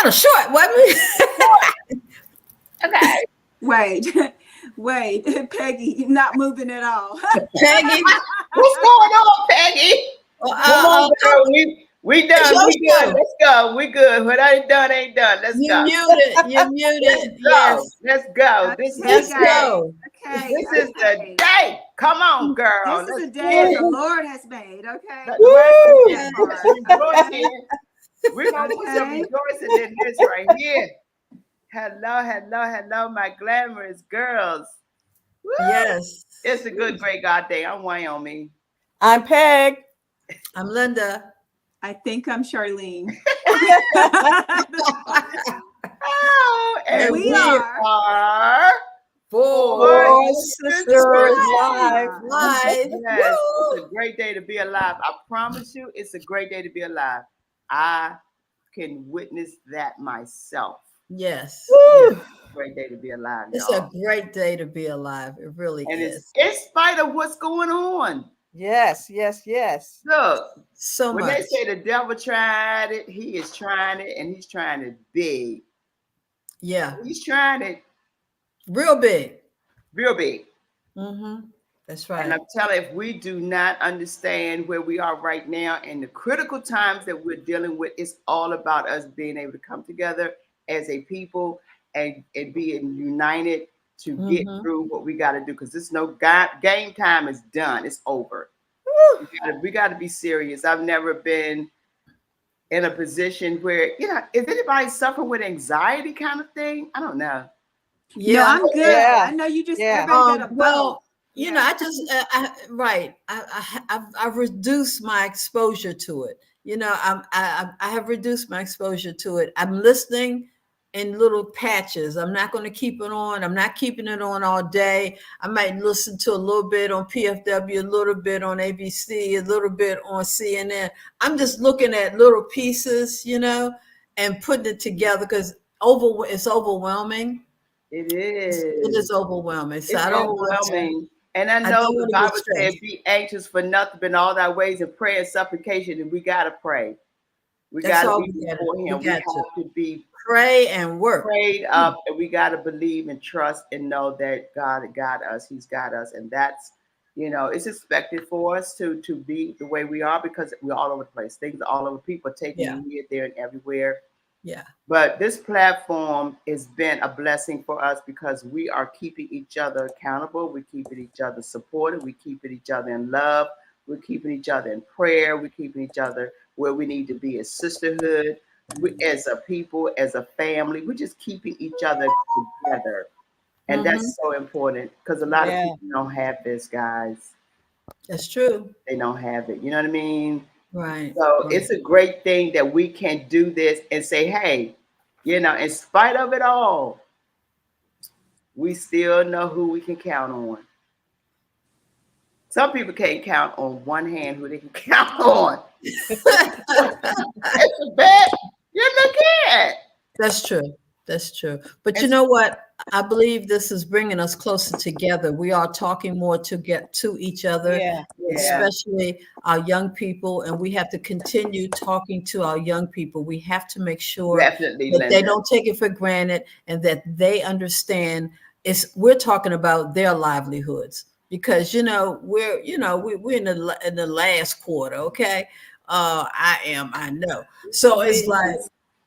kind of short, wasn't it? Okay. Wait, Peggy, you're not moving at all. Peggy, What's going on, Peggy? Come on, girl. We done. We good. Let's go. We good. What ain't done ain't done. Let's you go. muted. You muted. Yes. Let's go. Let's go. Okay. This is the day. Come on, girl. This is a day the Lord has made. Okay. We're gonna put some rejoicing in this right here. Hello, my glamorous girls. Woo! Yes. It's a good, great God day. I'm Wyoming. I'm Peg. I'm Linda. I think I'm Charlene. And we are 4SistersLIVE. Live. Yes, it's a great day to be alive. I promise you, it's a great day to be alive. I can witness that myself. Yes. Great day to be alive. It's y'all. a great day to be alive. It really And is. it's in spite of what's going on. Yes. Look, So when much. they say the devil tried it, he is trying it, and he's trying it big. Yeah. He's trying it Real big. real big. That's right. And I'm telling you, if we do not understand where we are right now and the critical times that we're dealing with, it's all about us being able to come together as a people and being united to get through what we got to do. Because this game time is done. It's over. We got to be serious. I've never been in a position where, is anybody suffering with anxiety kind of thing? I don't know. Yeah, no, I'm good. Yeah. I know you just Yeah. Well, I just I've reduced my exposure to it. I have reduced my exposure to it. I'm listening in little patches. I'm not going to keep it on. I'm not keeping it on all day. I might listen to a little bit on PFW, a little bit on ABC, a little bit on CNN. I'm just looking at little pieces, and putting it together because it's overwhelming. It is. It is overwhelming. So it's I don't overwhelming. And I know the Bible said, be anxious for nothing, but in all thy ways in prayer and supplication. And we got to pray. We got to be before him. We have to be pray and work. Prayed up, and we got to believe and trust and know that God got us. He's got us. And that's, it's expected for us to be the way we are because we're all over the place. Things are all over. People are taking you here, there, and everywhere. Yeah. But this platform has been a blessing for us because we are keeping each other accountable. We're keeping each other supported. We're keeping each other in love. We're keeping each other in prayer. We're keeping each other where we need to be as sisterhood. As a people, as a family, we're just keeping each other together. And that's so important because a lot of people don't have this, guys. That's true. They don't have it. You know what I mean? Right. So it's a great thing that we can do this and say, hey, in spite of it all, we still know who we can count on. Some people can't count on one hand who they can count on. It's a bad you look at. That's true. That's true. But you know what? I believe this is bringing us closer together. We are talking more to get to each other, especially our young people. And we have to continue talking to our young people. We have to make sure that they don't take it for granted and that they understand we're talking about their livelihoods because, we're in the last quarter. Okay. I know. So it's like,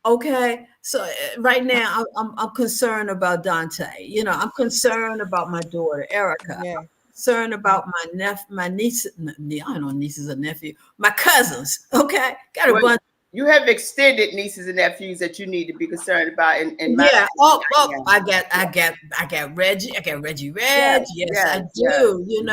okay. So right now I'm concerned about Dante. I'm concerned about my daughter, Erica. I'm concerned about my niece. I don't know nieces and nephews, my cousins. Okay. Got a bunch. You have extended nieces and nephews that you need to be concerned about. I got Reggie. I got Reggie Reg. Yes, I do. You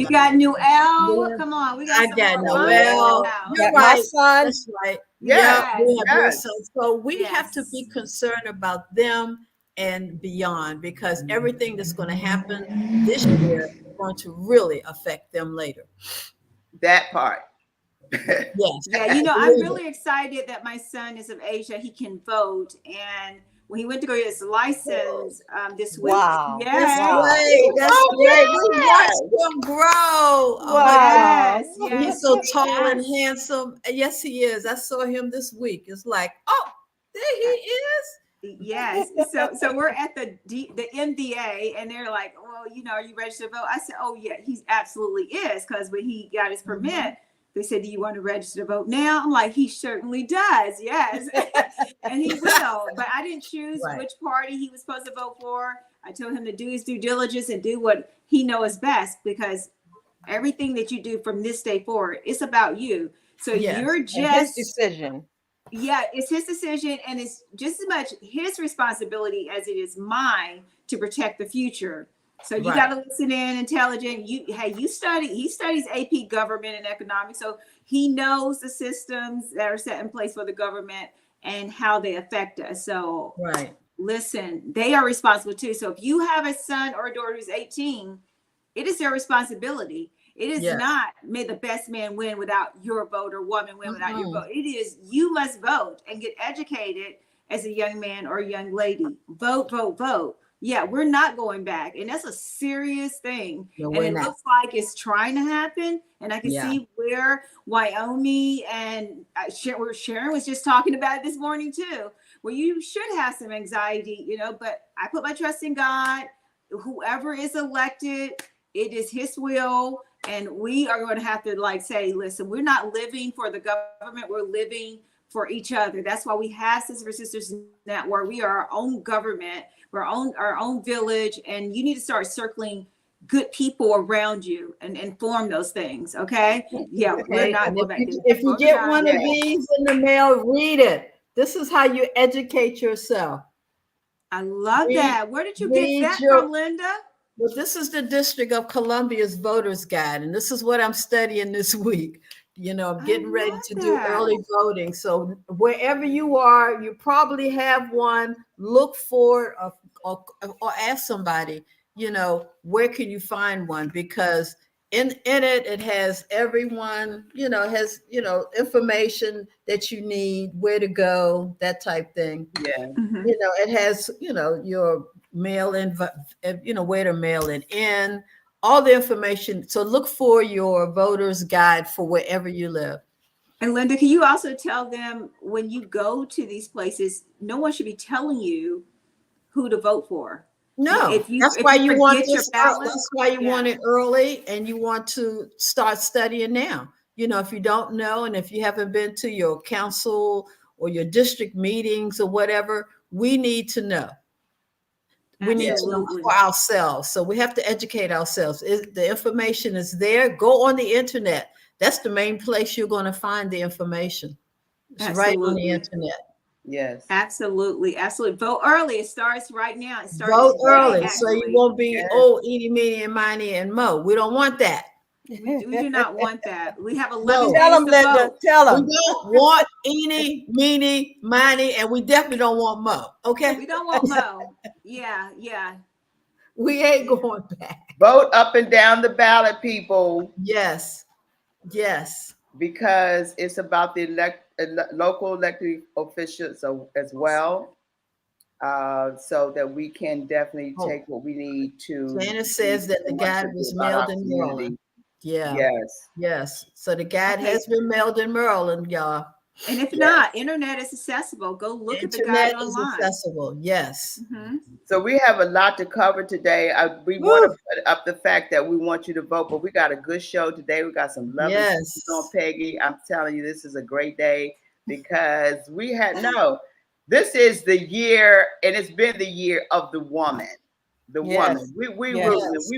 got New L. Yeah. Come on, I got Noel. You're right. My son. That's right. Yes. So we have to be concerned about them and beyond because everything that's going to happen this year is going to really affect them later. That part. Yes. Yeah, I'm really excited that my son is of age that he can vote. And when he went to go get his license this week. Wow. Yes. That's great. We watched him grow. Wow. He's so tall and handsome. Yes, he is. I saw him this week. It's like, There he is. Yes. So we're at the MDA, and they're like, well, are you registered to vote? I said, oh yeah, he absolutely is, because when he got his permit, they said, do you want to register to vote now? I'm like, he certainly does, yes. And he will. But I didn't choose which party he was supposed to vote for. I told him to do his due diligence and do what he knows best, because everything that you do from this day forward, it's about you. So you're just his decision. Yeah, it's his decision, and it's just as much his responsibility as it is mine to protect the future. So you got to listen in, intelligent. He studies AP government and economics, so he knows the systems that are set in place for the government and how they affect us. So listen, they are responsible too. So if you have a son or a daughter who's 18, it is their responsibility. It is not may the best man win without your vote, or woman win without your vote. It is you must vote and get educated as a young man or a young lady. Vote, vote, vote. Yeah, we're not going back. And that's a serious thing. No, and it looks like it's trying to happen. And I can see where Wyoming and Sharon was just talking about it this morning too. Well, you should have some anxiety, but I put my trust in God. Whoever is elected, it is his will. And we are going to have to say, listen, we're not living for the government. We're living for each other. That's why we have Sisters for Sisters Network. We are our own government. We're our own village. And you need to start circling good people around you and form those things. Okay. Yeah. We're not going back to if you get one of these in the mail, read it. This is how you educate yourself. I love that. Where did you get that from, Linda? Well, this is the District of Columbia's Voters Guide, and this is what I'm studying this week. I'm getting ready to do early voting. So wherever you are, you probably have one. Look for or ask somebody, where can you find one? Because in it has everyone, information that you need, where to go, that type thing. Yeah. It has, your mail in, where to mail it in, all the information. So look for your voter's guide for wherever you live. And Linda, can you also tell them when you go to these places, no one should be telling you who to vote for. No, that's why you want it early, and you want to start studying now. If you don't know, and if you haven't been to your council or your district meetings or whatever, we need to know. We need to know for ourselves. So we have to educate ourselves. The information is there. Go on the internet. That's the main place you're going to find the information. It's right on the internet. Yes. Absolutely. Vote early. It starts right now. Vote early, so you won't be eeny, meeny, and miny, and mo. We don't want that. We do not want that. We have 11 Tell them, days to Linda. vote. Tell them. We don't want eeny, meeny, miny, and we definitely don't want mo. Okay. We don't want mo. Yeah. We ain't going back. Vote up and down the ballot, people. Yes. Because it's about the local elected officials as well. So that we can definitely take what we need to. Jana says that the guide was mailed in Maryland. Yeah. Yes. So the guide has been mailed in Maryland, y'all. And if not, internet is accessible. Go look at the guide online. Internet is accessible. Yes. Mm-hmm. So we have a lot to cover today. We want to put up the fact that we want you to vote, but we got a good show today. We got some lovely things on, Peggy. I'm telling you, this is a great day because this is the year, and it's been the year of the woman. The woman. We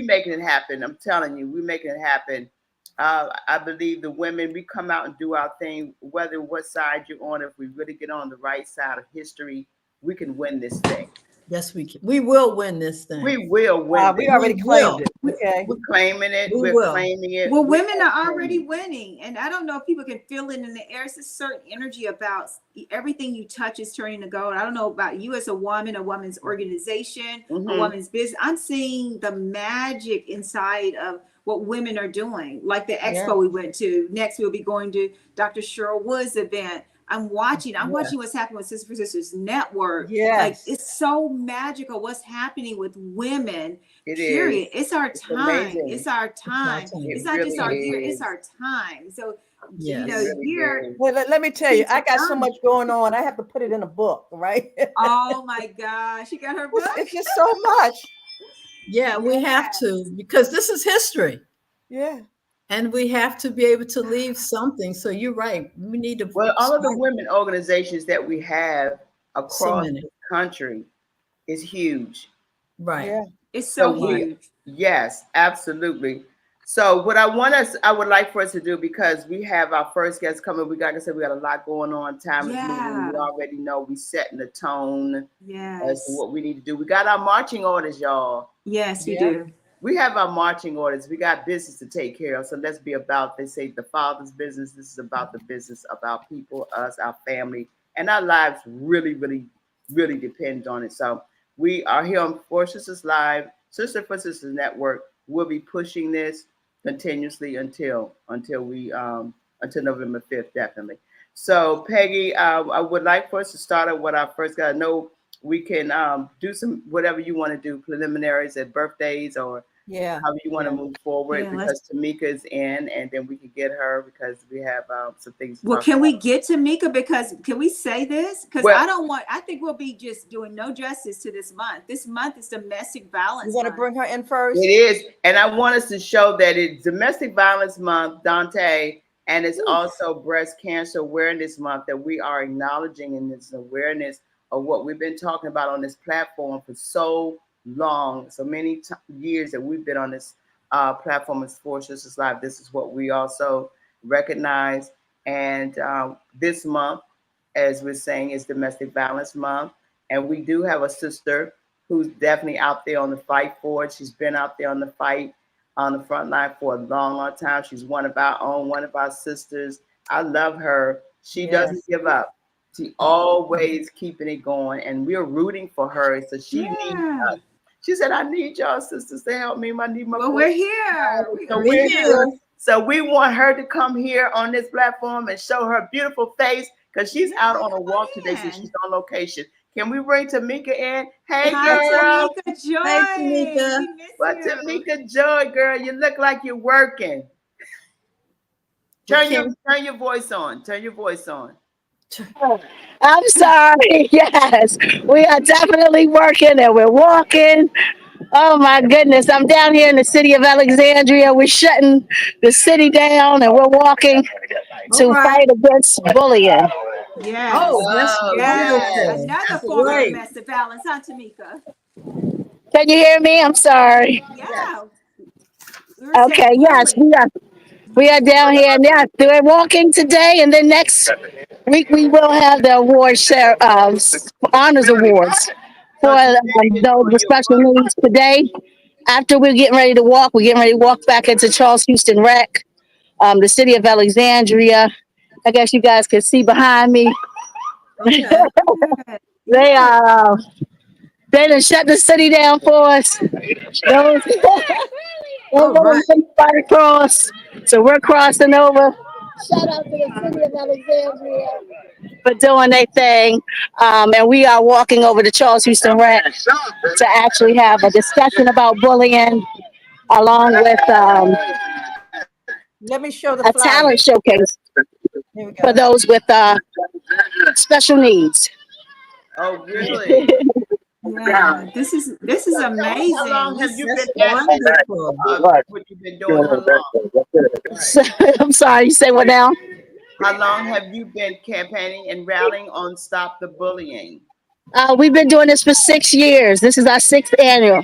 making it happen. I'm telling you, we're making it happen. I believe the women, we come out and do our thing, whether what side you're on. If we really get on the right side of history, we can win this thing. Yes, we can. We will win this thing. We will win. We already claimed it. Okay. We're claiming it. We're claiming it. Well, women are already winning. And I don't know if people can feel it in the air. It's a certain energy about everything you touch is turning to gold. I don't know about you as a woman's organization, a woman's business. I'm seeing the magic inside of what women are doing, like the expo we went to. Next, we'll be going to Dr. Cheryl Wood's event. I'm watching what's happening with Sisters for Sisters Network. Like, it's so magical what's happening with women. Period. It's our time. It's our time. It's not just our year. It's our time. So You know, Yes. here. Well, let me tell you, I got so much going on. I have to put it in a book, right? Oh my gosh, she got her book. It's just so much. Yeah, we have to, because this is history. Yeah. And we have to be able to leave something. So you're right. We need to. Well, all of the women organizations that we have across the country is huge. Right. Yeah. It's so huge. Yes, absolutely. So what I would like for us to do, because we have our first guest coming, like I said, we got a lot going on. Time is moving. We already know we setting the tone as to what we need to do. We got our marching orders, y'all. Yes, we do. We have our marching orders. We got business to take care of. So let's be about, they say, the Father's business. This is about the business of our people, us, our family, and our lives really, really, really depend on it. So we are here on 4Sisters Live, Sister for Sisters Network. We'll be pushing this continuously until November 5th, definitely. So Peggy, I would like for us to start out with our first guy. I know we can do some whatever you want to do, preliminaries at birthdays or however you want to move forward, because Tamika is in, and then we can get her because we have some things to talk can about. we get Tamika? Because can we say this? Because I think we'll be just doing no justice to this month. This month is domestic violence. You want to bring her in first? It is, and I want us to show that it's Domestic Violence Month, Dante, and it's also Breast Cancer Awareness Month, that we are acknowledging in this awareness of what we've been talking about on this platform for so long, so many years that we've been on this platform as 4Sisters Live. This is what we also recognize. And this month, as we're saying, is Domestic Violence Month. And we do have a sister who's definitely out there on the fight for it. She's been out there on the fight, on the front line for a long, long time. She's one of our own, one of our sisters. I love her. She doesn't give up. She always keeping it going, and we're rooting for her. So she needs us. She said, "I need y'all sisters to help me. I need my." Well, we're here. So we're here. So we want her to come here on this platform and show her beautiful face, because she's out on a walk today, so she's on location. Can we bring Tamika in? Hey, girl. Tamika Joy. Hey, Tamika. What, Tamika Joy, girl? You look like you're working. Turn your voice on. Turn your voice on. I'm sorry. Yes, we are definitely working and we're walking. Oh my goodness. I'm down here in the city of Alexandria. We're shutting the city down and we're walking to fight against bullying. Yes. Oh, that's beautiful. Another form of domestic violence, huh, Tamika? Can you hear me? I'm sorry. Yeah. Okay, yes, we are down here. Yes, we're walking today, and then next week we will have the honors awards for those with special needs. Today, after we're getting ready to walk, back into Charles Houston Rec, the city of Alexandria. I guess you guys can see behind me. Okay. They done shut the city down for us. Those right across. So we're crossing over. Shout out to the city of Alexandria for doing their thing. And we are walking over to Charles Houston Rec to actually have a discussion about bullying, along with Let me show the a talent showcase for those with special needs. Oh, really? Yeah, this is amazing. How long have you been wonderful? What you've been doing? How long? I'm sorry, you say what now? How long have you been campaigning and rallying on Stop the Bullying? We've been doing this for 6 years. This is our 6th annual.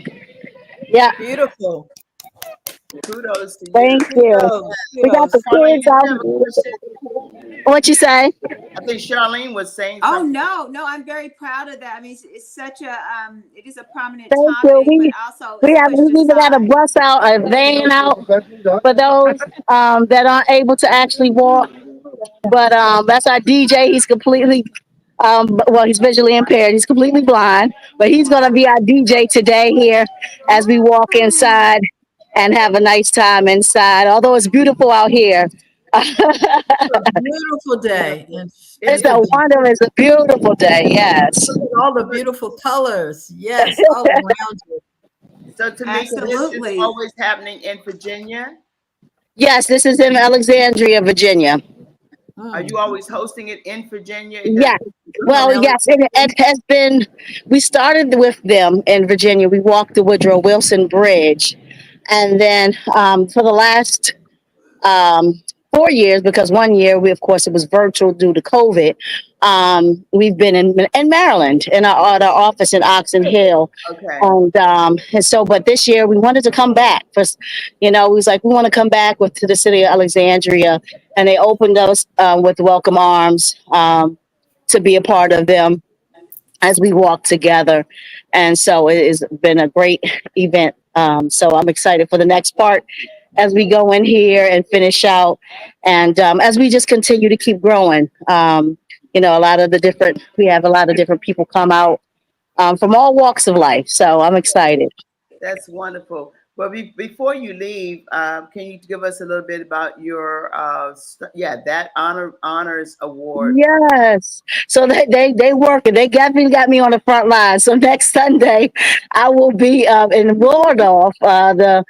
Yeah. Beautiful. Kudos to you. Thank you. We got the kids out. What you say? I think Charlene was saying something. Oh no, I'm very proud of that. I mean, it's such a it is a prominent Thank topic, you. but also we even had a bus out, a van out for those that aren't able to actually walk. But that's our DJ. He's completely he's visually impaired. He's completely blind, but he's gonna be our DJ today here as we walk inside and have a nice time inside. Although it's beautiful out here. It's a beautiful day. It's a beautiful day. Yes. All the beautiful colors. Yes. All around you. So Tamika, this is always happening in Virginia? Yes, this is in Alexandria, Virginia. Are you always hosting it in Virginia? Yeah. Well, Okay. yes, it has been. We started with them in Virginia. We walked the Woodrow Wilson Bridge, and then for the last um, 4 years, because one year we, of course, it was virtual due to COVID. We've been in Maryland in our office in Oxon Hill, Okay. and so, but this year we wanted to come back for, we was like, we want to come back to the city of Alexandria, and they opened us with welcome arms to be a part of them as we walk together. And so it has been a great event. So I'm excited for the next part as we go in here and finish out. And as we just continue to keep growing, we have a lot of different people come out from all walks of life. So I'm excited. That's wonderful. But before you leave, can you give us a little bit about your that honors award? Yes. So they work and they definitely got me on the front line. So next Sunday, I will be in Waldorf. The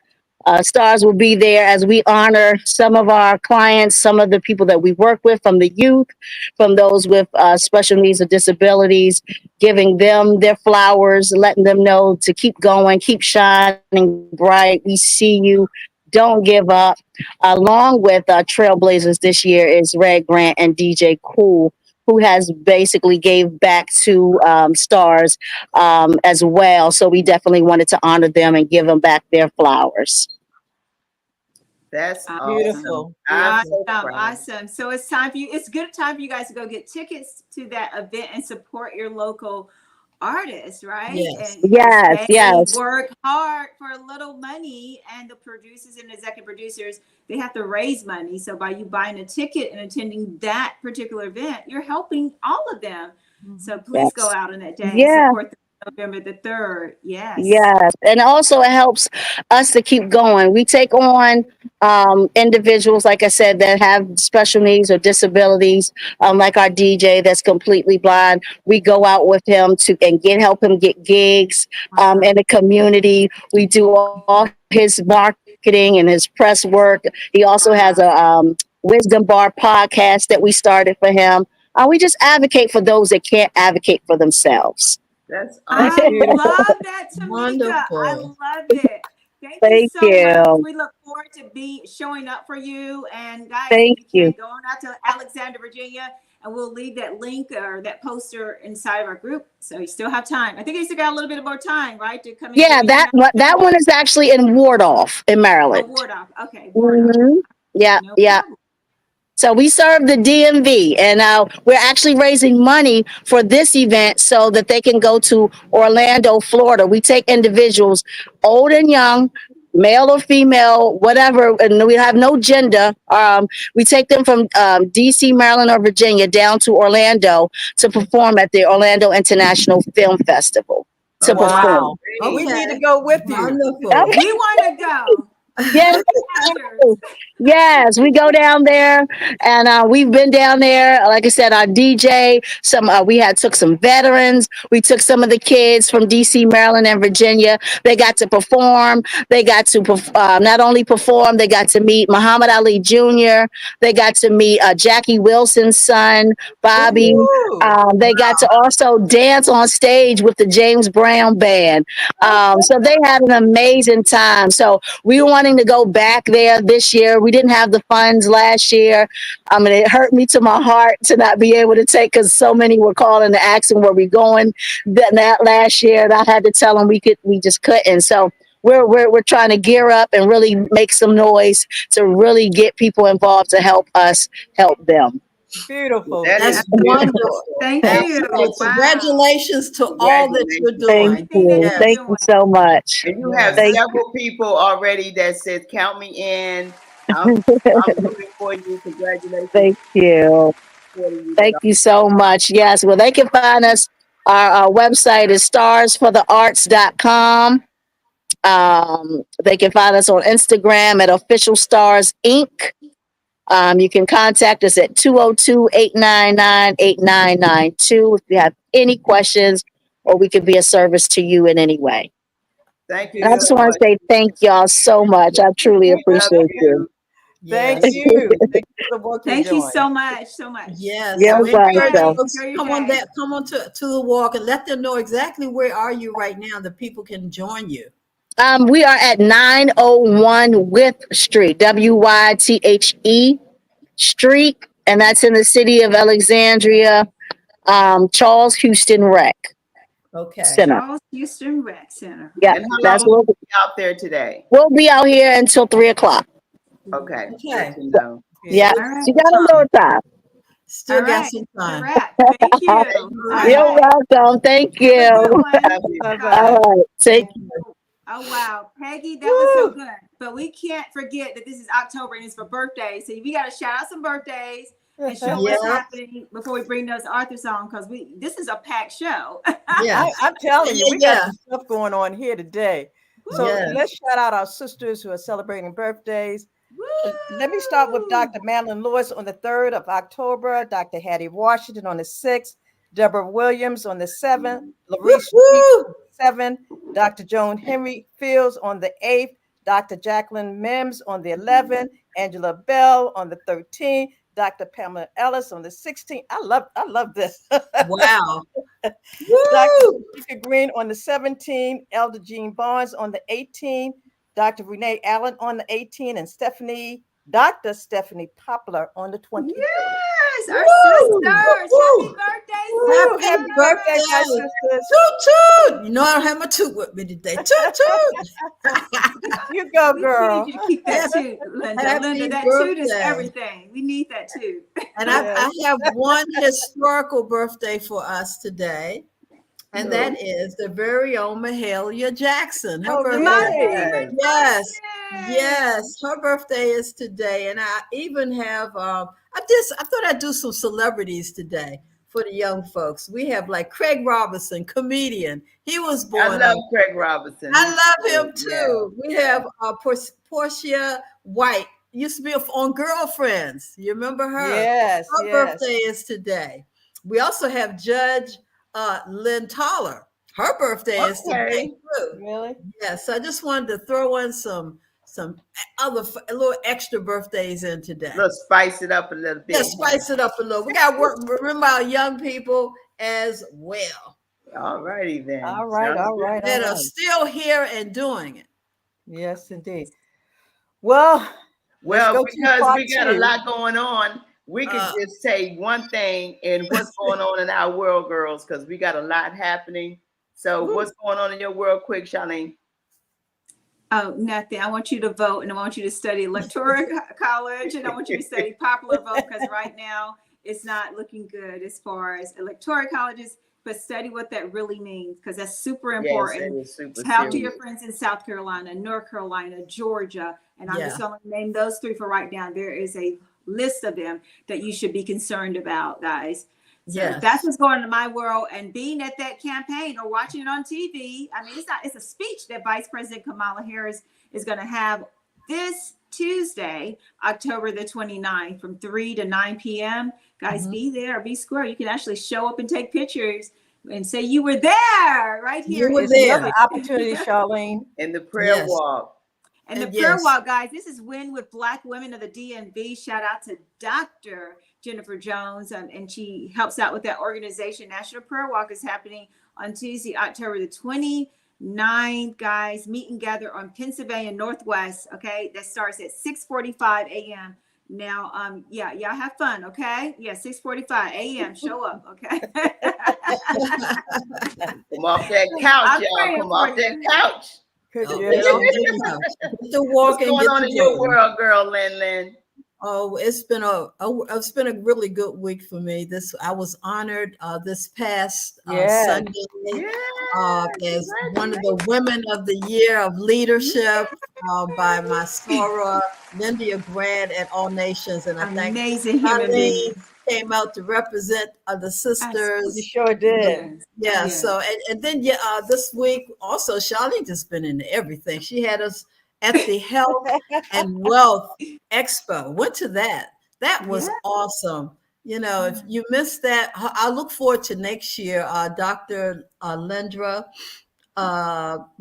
stars will be there as we honor some of our clients, some of the people that we work with, from the youth, from those with special needs or disabilities, giving them their flowers, letting them know to keep going, keep shining bright. We see you. Don't give up. Along with Trailblazers this year is Red Grant and DJ Cool, who has basically gave back to stars as well. So we definitely wanted to honor them and give them back their flowers. That's beautiful. Awesome. Awesome. So it's time for you. It's good time for you guys to go get tickets to that event and support your local artists, right? Yes. And Yes. work hard for a little money, and the producers and executive producers, they have to raise money. So by you buying a ticket and attending that particular event, you're helping all of them. So please go out on that day and support them. November the 3rd. Yes. And also it helps us to keep going. We take on individuals, like I said, that have special needs or disabilities, like our DJ that's completely blind. We go out with him and help him get gigs in the community. We do all his marketing and his press work. He also has a Wisdom Bar podcast that we started for him. We just advocate for those that can't advocate for themselves. That's awesome. I love that, Tamika. Wonderful. I love it. Thank you so much. We look forward to showing up for you. And guys, if you can, go on out to Alexandria, Virginia, and we'll leave that link or that poster inside of our group. So you still have time. I think you still got a little bit more time, right? To come in. Yeah, that one is actually in Wardolph in Maryland. Oh, Wardolph. Okay. Wardolph. Yeah. No Yeah. problem. So we serve the DMV, and we're actually raising money for this event so that they can go to Orlando, Florida. We take individuals, old and young, male or female, whatever, and we have no gender. We take them from DC, Maryland, or Virginia down to Orlando to perform at the Orlando International Film Festival. Wow. Okay. We need to go with you. Wonderful. We want to go. Yes, we go down there, and we've been down there. Like I said, our DJ. We took some veterans. We took some of the kids from DC, Maryland, and Virginia. They got to perform. They got to not only perform. They got to meet Muhammad Ali Jr. They got to meet Jackie Wilson's son, Bobby. They got to also dance on stage with the James Brown band. So they had an amazing time. So we wanting to go back there this year. We didn't have the funds last year. It hurt me to my heart to not be able to take, because so many were calling to asking where we going that last year, and I had to tell them we just couldn't. So we're trying to gear up and really make some noise to really get people involved to help us help them. Beautiful. That's wonderful. Thank you. Wow. Congratulations to all that you're doing. Thank you. Thank you so much. And you have several people already that said, "Count me in." I'm rooting for you. Congratulations. Thank you. Thank you so much. Yes. Well, they can find us. Our website is starsforthearts.com. They can find us on Instagram at Official Stars Inc. You can contact us at 202-899-8992 if you have any questions, or we can be a service to you in any way. Thank you. And I just want to say thank y'all so much. I truly appreciate you. Yes. Thank you. Thank you for the work you're Thank you doing. so much. So much. Yes. Yeah, So welcome. encourage folks, Enjoy your come on day. come on to the walk and let them know exactly where are you right now that people can join you. We are at 901 Wythe Street, Wythe Street, and that's in the city of Alexandria, Charles Houston Rec Okay. Center. Charles Houston Rec Center. Yeah, And how that's long what will you be out there today? we'll be out here until 3:00. Okay. Okay. Good to know. Yeah, All right. you got a little time. Still All got right. some All time. right. Thank you. All You're right. welcome. Thank Have a you. good one. Love you. Bye-bye. All right, take. Oh wow, Peggy, that was so good. But we can't forget that this is October and it's for birthdays. So we got to shout out some birthdays and show what's Yeah. happening before we bring those Arthur's on, because this is a packed show. Yeah. I'm telling you, we got some stuff going on here today. So Yes. let's shout out our sisters who are celebrating birthdays. Let me start with Dr. Madeline Lewis on the 3rd of October, Dr. Hattie Washington on the 6th, Deborah Williams on the 7th, Larice Street on the 7th, Dr. Joan Henry Fields on the 8th, Dr. Jacqueline Mims on the 11th, Angela Bell on the 13th, Dr. Pamela Ellis on the 16th. I love this. Wow. Dr. Chica Green on the 17th, Elder Jean Barnes on the 18th, Dr. Renee Allen on the 18th, and Dr. Stephanie Poplar on the 23rd. Yes, our sisters. Happy Happy birthday, birthday, my Birthday. sisters. Toot toot. You know I don't have my toot with me today. Toot toot. You go, We girl. need you to keep that toot, Linda. Happy Linda, that toot is birthday. everything. We need that toot. And I have one historical birthday for us today. And that is the very own Mahalia Jackson. Her birthday. Yes, her birthday is today. And I even have I thought I'd do some celebrities today for the young folks. We have like Craig Robinson, comedian. He was born. I love Craig Robinson. I love him too. Yeah. We have Portia White. Used to be on Girlfriends. You remember her? Yes. Her birthday is today. We also have Judge Lynn Toller. Her birthday is today too. Really? Yes. So I just wanted to throw in some other little extra birthdays in today. Let's spice it up a little bit. Yeah, spice it up a little. We got to remember our young people as well. All righty then. All right. That are still here and doing it. Yes, indeed. Well, because we got a lot going on, we could just say one thing and what's going on in our world, girls, because we got a lot happening. So what's going on in your world, quick, Charlene? Oh, nothing. I want you to vote, and I want you to study electoral college, and I want you to study popular vote, because right now it's not looking good as far as electoral colleges. But study what that really means, because that's super important. Yes, super Talk to your friends in South Carolina, North Carolina, Georgia, and I'm just going to name those 3 for right now. There is a list of them that you should be concerned about, guys. So that's what's going on in my world. And being at that campaign or watching it on TV, I mean, it's a speech that Vice President Kamala Harris is going to have this Tuesday, October the 29th, from 3 to 9 p.m. Guys, be there, be square. You can actually show up and take pictures and say you were there right here. You were there. Another opportunity, Charlene. In the prayer walk. And the prayer walk, guys, this is Win with Black Women of the DMV. Shout out to Dr. Jennifer Jones, and she helps out with that organization. National Prayer Walk is happening on Tuesday, October the 29th, guys. Meet and gather on Pennsylvania Northwest, okay? That starts at 6:45 a.m. Now, y'all have fun, okay? 6:45 a.m. Show up, okay? Come off that couch, y'all. Come off that couch. What's going on in your world, girl, Lynn? Oh, it's been a really good week for me. I was honored this past Sunday as one of the Women of the Year of Leadership by my soror, Linda Grant at All Nations, and I think Charlene came out to represent the sisters. You sure did. Yeah. So and then this week also Charlene just been in everything. She had us at the Health and Wealth Expo. Went to that. That was awesome. You know, if you missed that, I look forward to next year. Dr. Lendra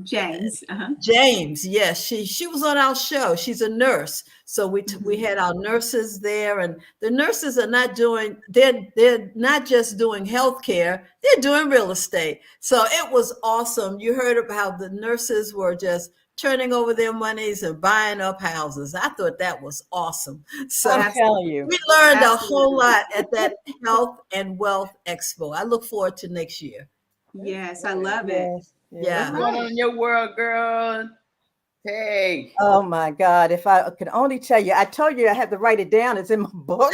James. James, yes, she was on our show. She's a nurse, so we had our nurses there, and the nurses are not doing they're not just doing healthcare, they're doing real estate. So it was awesome. You heard about how the nurses were just turning over their monies and buying up houses. I thought that was awesome. So I'm telling you, we learned a whole lot at that Health and Wealth Expo. I look forward to next year. Yes, I love it. Yeah. What's going on in your world, girl? Hey. Oh my God. If I could only tell you, I told you I had to write it down. It's in my book.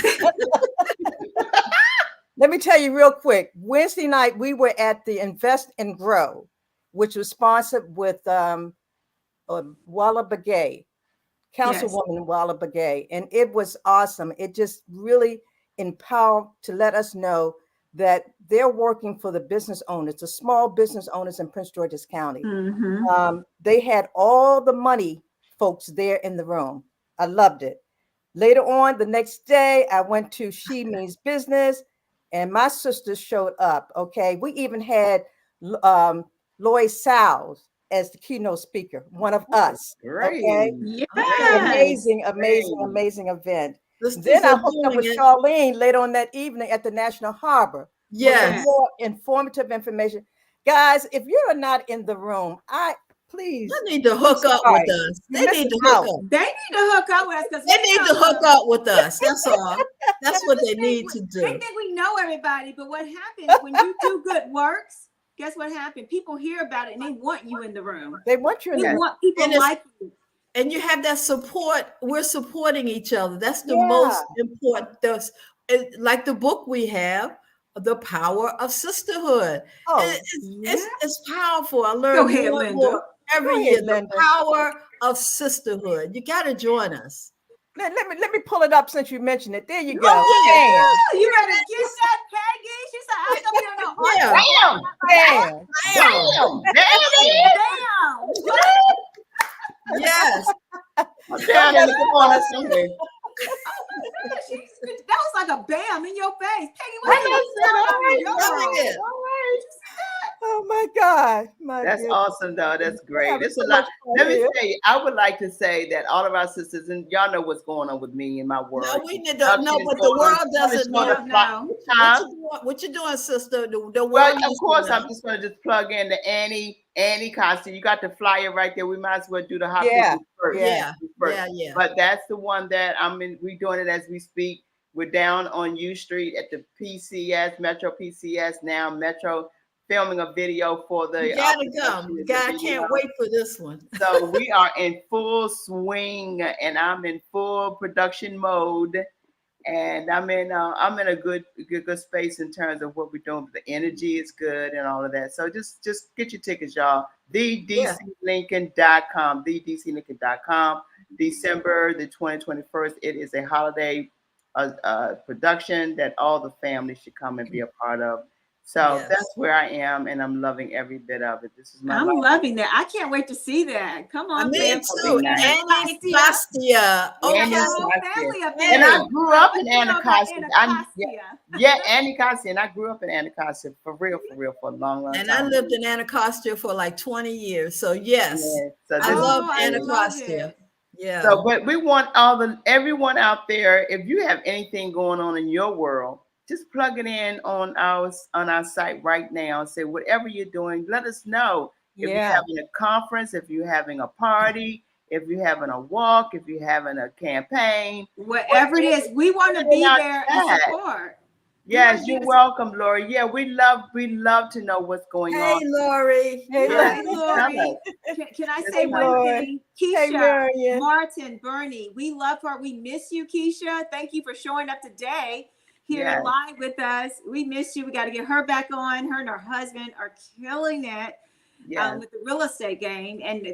Let me tell you real quick. Wednesday night, we were at the Invest and Grow, which was sponsored with Walla Begay, Councilwoman Walla Begay. And it was awesome. It just really empowered to let us know that they're working for the business owners, the small business owners in Prince George's County. They had all the money folks there in the room. I loved it. Later on, the next day, I went to She Means Business, and my sisters showed up. Okay, we even had Lois Sowles as the keynote speaker, one of us. Great. Okay, Yes. amazing event. Then I hooked up with Charlene later on that evening at the National Harbor. Yes. For more informative information. Guys, if you're not in the room, please. You need to hook up with us. They need to hook up. They need to hook up with us because they need to hook up with us. That's all. That's what they need to do. They think we know everybody, but what happens when you do good works? Guess what happened? People hear about it and they want you in the room. They want you in there. They want people like you. And you have that support. We're supporting each other. That's the most important. Like the book we have, The Power of Sisterhood. It's powerful. I learned more and more every year. The power of sisterhood. You got to join us. Let me pull it up since you mentioned it. There you go. You better get that, Peggy. She said, "I don't know." Damn. Yes. Down in the corner somewhere. That was like a bam in your face. Peggy, what are you doing? Oh my God. That's awesome, though. That's great. It's a lot. Let me tell you, I would like to say that all of our sisters, and y'all know what's going on with me in my world. No, we need to know, but the world doesn't know. What you doing, sister? The world. Well, of course, I'm just going to just plug in the Annie costume. You got the flyer right there. We might as well do the hot first. Yeah. But that's the one that we're doing it as we speak. We're down on U Street at the PCS, Metro PCS now, Metro, filming a video for the. You gotta come. God, I can't wait for this one. So we are in full swing, and I'm in full production mode, and I'm in a good space in terms of what we're doing. The energy is good and all of that. So just get your tickets, y'all. TheDCLincoln.com. TheDCLincoln.com. December the 21st. It is a holiday production that all the family should come and be a part of. So that's where I am, and I'm loving every bit of it. This is my life. Loving that. I can't wait to see that. Come on, me too. Anacostia. And I grew up in Anacostia. Anacostia, and I grew up in Anacostia for real, for a long time. And I lived in Anacostia for like 20 years. So yes, so I love Anacostia. Yeah. So, but we want everyone out there. If you have anything going on in your world, just plug it in on our site right now and say whatever you're doing, let us know. If you're having a conference, if you're having a party, if you're having a walk, if you're having a campaign, whatever it is, we want to be there and support. Yes, you're welcome, Lori. Yeah, we love to know what's going on. Hey, Lori. Hey, Lori. Can I say one thing? Keisha, Martin, Bernie, we love her. We miss you, Keisha. Thank you for showing up today here live with us. We miss you. We got to get her back on. Her and her husband are killing it with the real estate game, and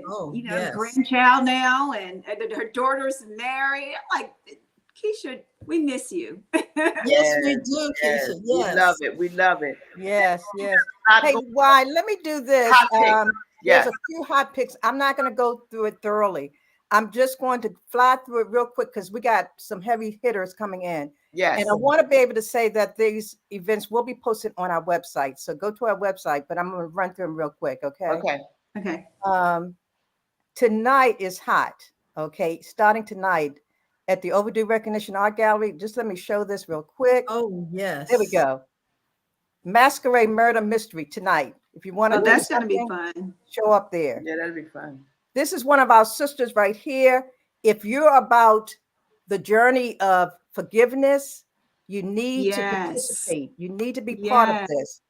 grandchild now, and her daughter's married. I'm like, Keisha, we miss you. Yes, we do, Keisha. Yes. We love it. Yes. Hey, why? Let me do this. There's a few hot picks. I'm not going to go through it thoroughly. I'm just going to fly through it real quick because we got some heavy hitters coming in. Yes. And I want to be able to say that these events will be posted on our website. So go to our website, but I'm going to run through them real quick. Okay. Okay. Tonight is hot. Okay. Starting tonight at the Overdue Recognition Art Gallery. Just let me show this real quick. Oh, yes. There we go. Masquerade Murder Mystery tonight. If you want to, that's going to be fun. Show up there. Yeah, that'll be fun. This is one of our sisters right here. If you're about the journey of forgiveness, you need to participate. You need to be part of this.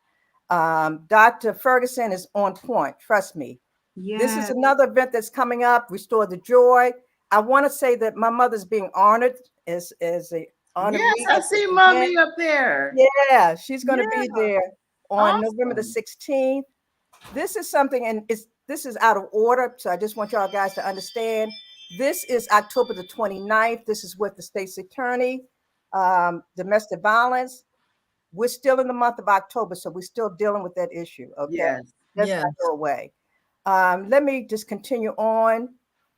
Dr. Ferguson is on point. Trust me. This is another event that's coming up. Restore the Joy. I want to say that my mother's being honored as a honoree. Yes, I see Mommy up there. Yeah, she's going to be there on November the 16th. This is something, and this is out of order, so I just want y'all guys to understand. This is October the 29th. This is with the state's attorney, domestic violence. We're still in the month of October, so we're still dealing with that issue. Okay, that's not go away. Let me just continue on.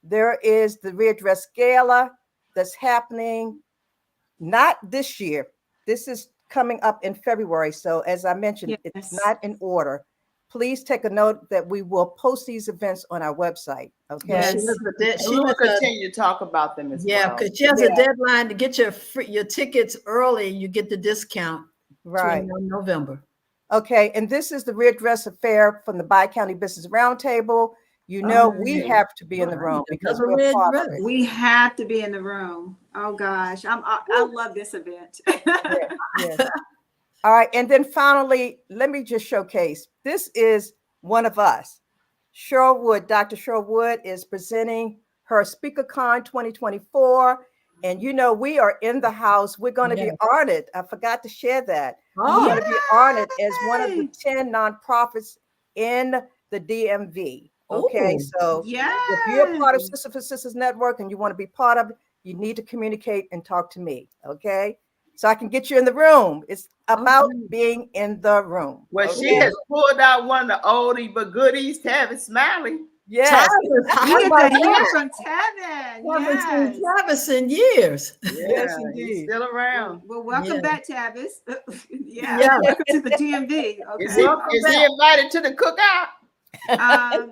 There is the Readdress Gala that's happening not this year. This is coming up in February. So as I mentioned, it's not in order. Please take a note that we will post these events on our website. Okay. Yes. She will continue to talk about them as well. Yeah, because she has a deadline to get your tickets early. You get the discount. Right. In November. Okay. And this is the Readdress Affair from the Bi-County Business Roundtable. You know, we have to be in the room because we're part of it. We have to be in the room. Oh gosh, I love this event. Yeah. All right, and then finally, let me just showcase. This is one of us. Sherwood, Dr. Sherwood is presenting her SpeakerCon 2024. And you know, we are in the house. We're going to be honored. I forgot to share that. We're going to be honored as one of the 10 nonprofits in the DMV. Okay, so if you're part of Sister for Sisters Network and you want to be part of it, you need to communicate and talk to me. Okay, so I can get you in the room. It's about being in the room. Well, she has pulled out one of the oldie but goodies, Tavis Smiley. Yes. You get to hear from Tavin. Haven't seen Travis in years. Yes, indeed. He's still around. Well, welcome back, Tavis. Welcome to the DMV. Okay. Is he invited to the cookout? Well,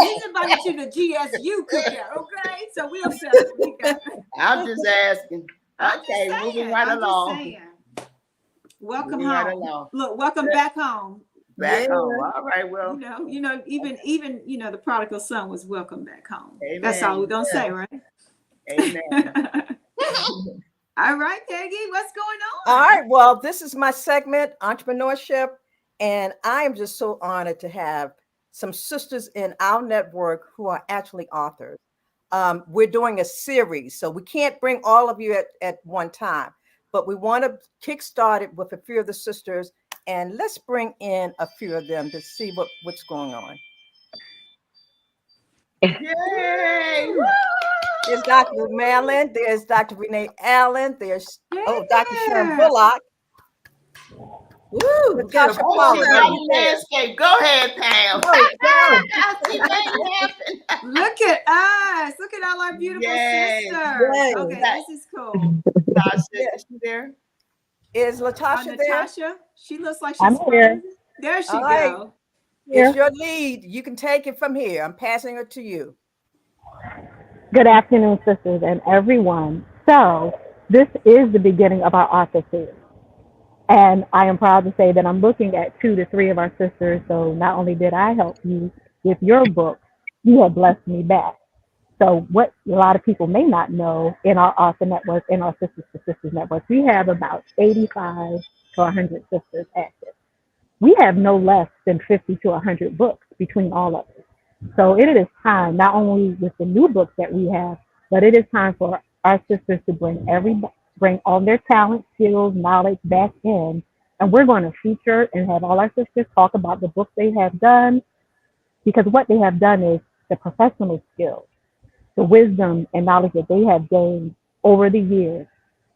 he's invited to the GSU cookout. Okay, so we'll celebrate. I'm just asking. Okay, moving right along. Welcome home. Look, welcome back home. Back home. All right. Well, you know, even the prodigal son was welcome back home. Amen. That's all we're gonna say, right? Amen. All right, Peggy, what's going on? All right. Well, this is my segment, Entrepreneurship, and I am just so honored to have some sisters in our network who are actually authors. We're doing a series, so we can't bring all of you at one time, but we want to kickstart it with a few of the sisters, and let's bring in a few of them to see what's going on. Yay! There's Dr. Madeline, there's Dr. Renee Allen, there's Dr. Sharon Bullock. Woo! Landscape. Go ahead, Pam. Look at us. Look at all our beautiful sisters. Yes. Okay, this is cool. Is she there? Is Latasha there? Natasha, she looks like she's I'm here. There she right. go. It's your lead. You can take it from here. I'm passing it to you. Good afternoon, sisters and everyone. So this is the beginning of our author series. And I am proud to say that I'm looking at 2 to 3 of our sisters. So not only did I help you with your book, you have blessed me back. So what a lot of people may not know in our author network, in our Sisters for Sisters network, we have about 85 to 100 sisters active. We have no less than 50 to 100 books between all of us. So it is time, not only with the new books that we have, but it is time for our sisters to bring all their talent, skills, knowledge back in. And we're going to feature and have all our sisters talk about the books they have done, because what they have done is the professional skills, the wisdom and knowledge that they have gained over the years.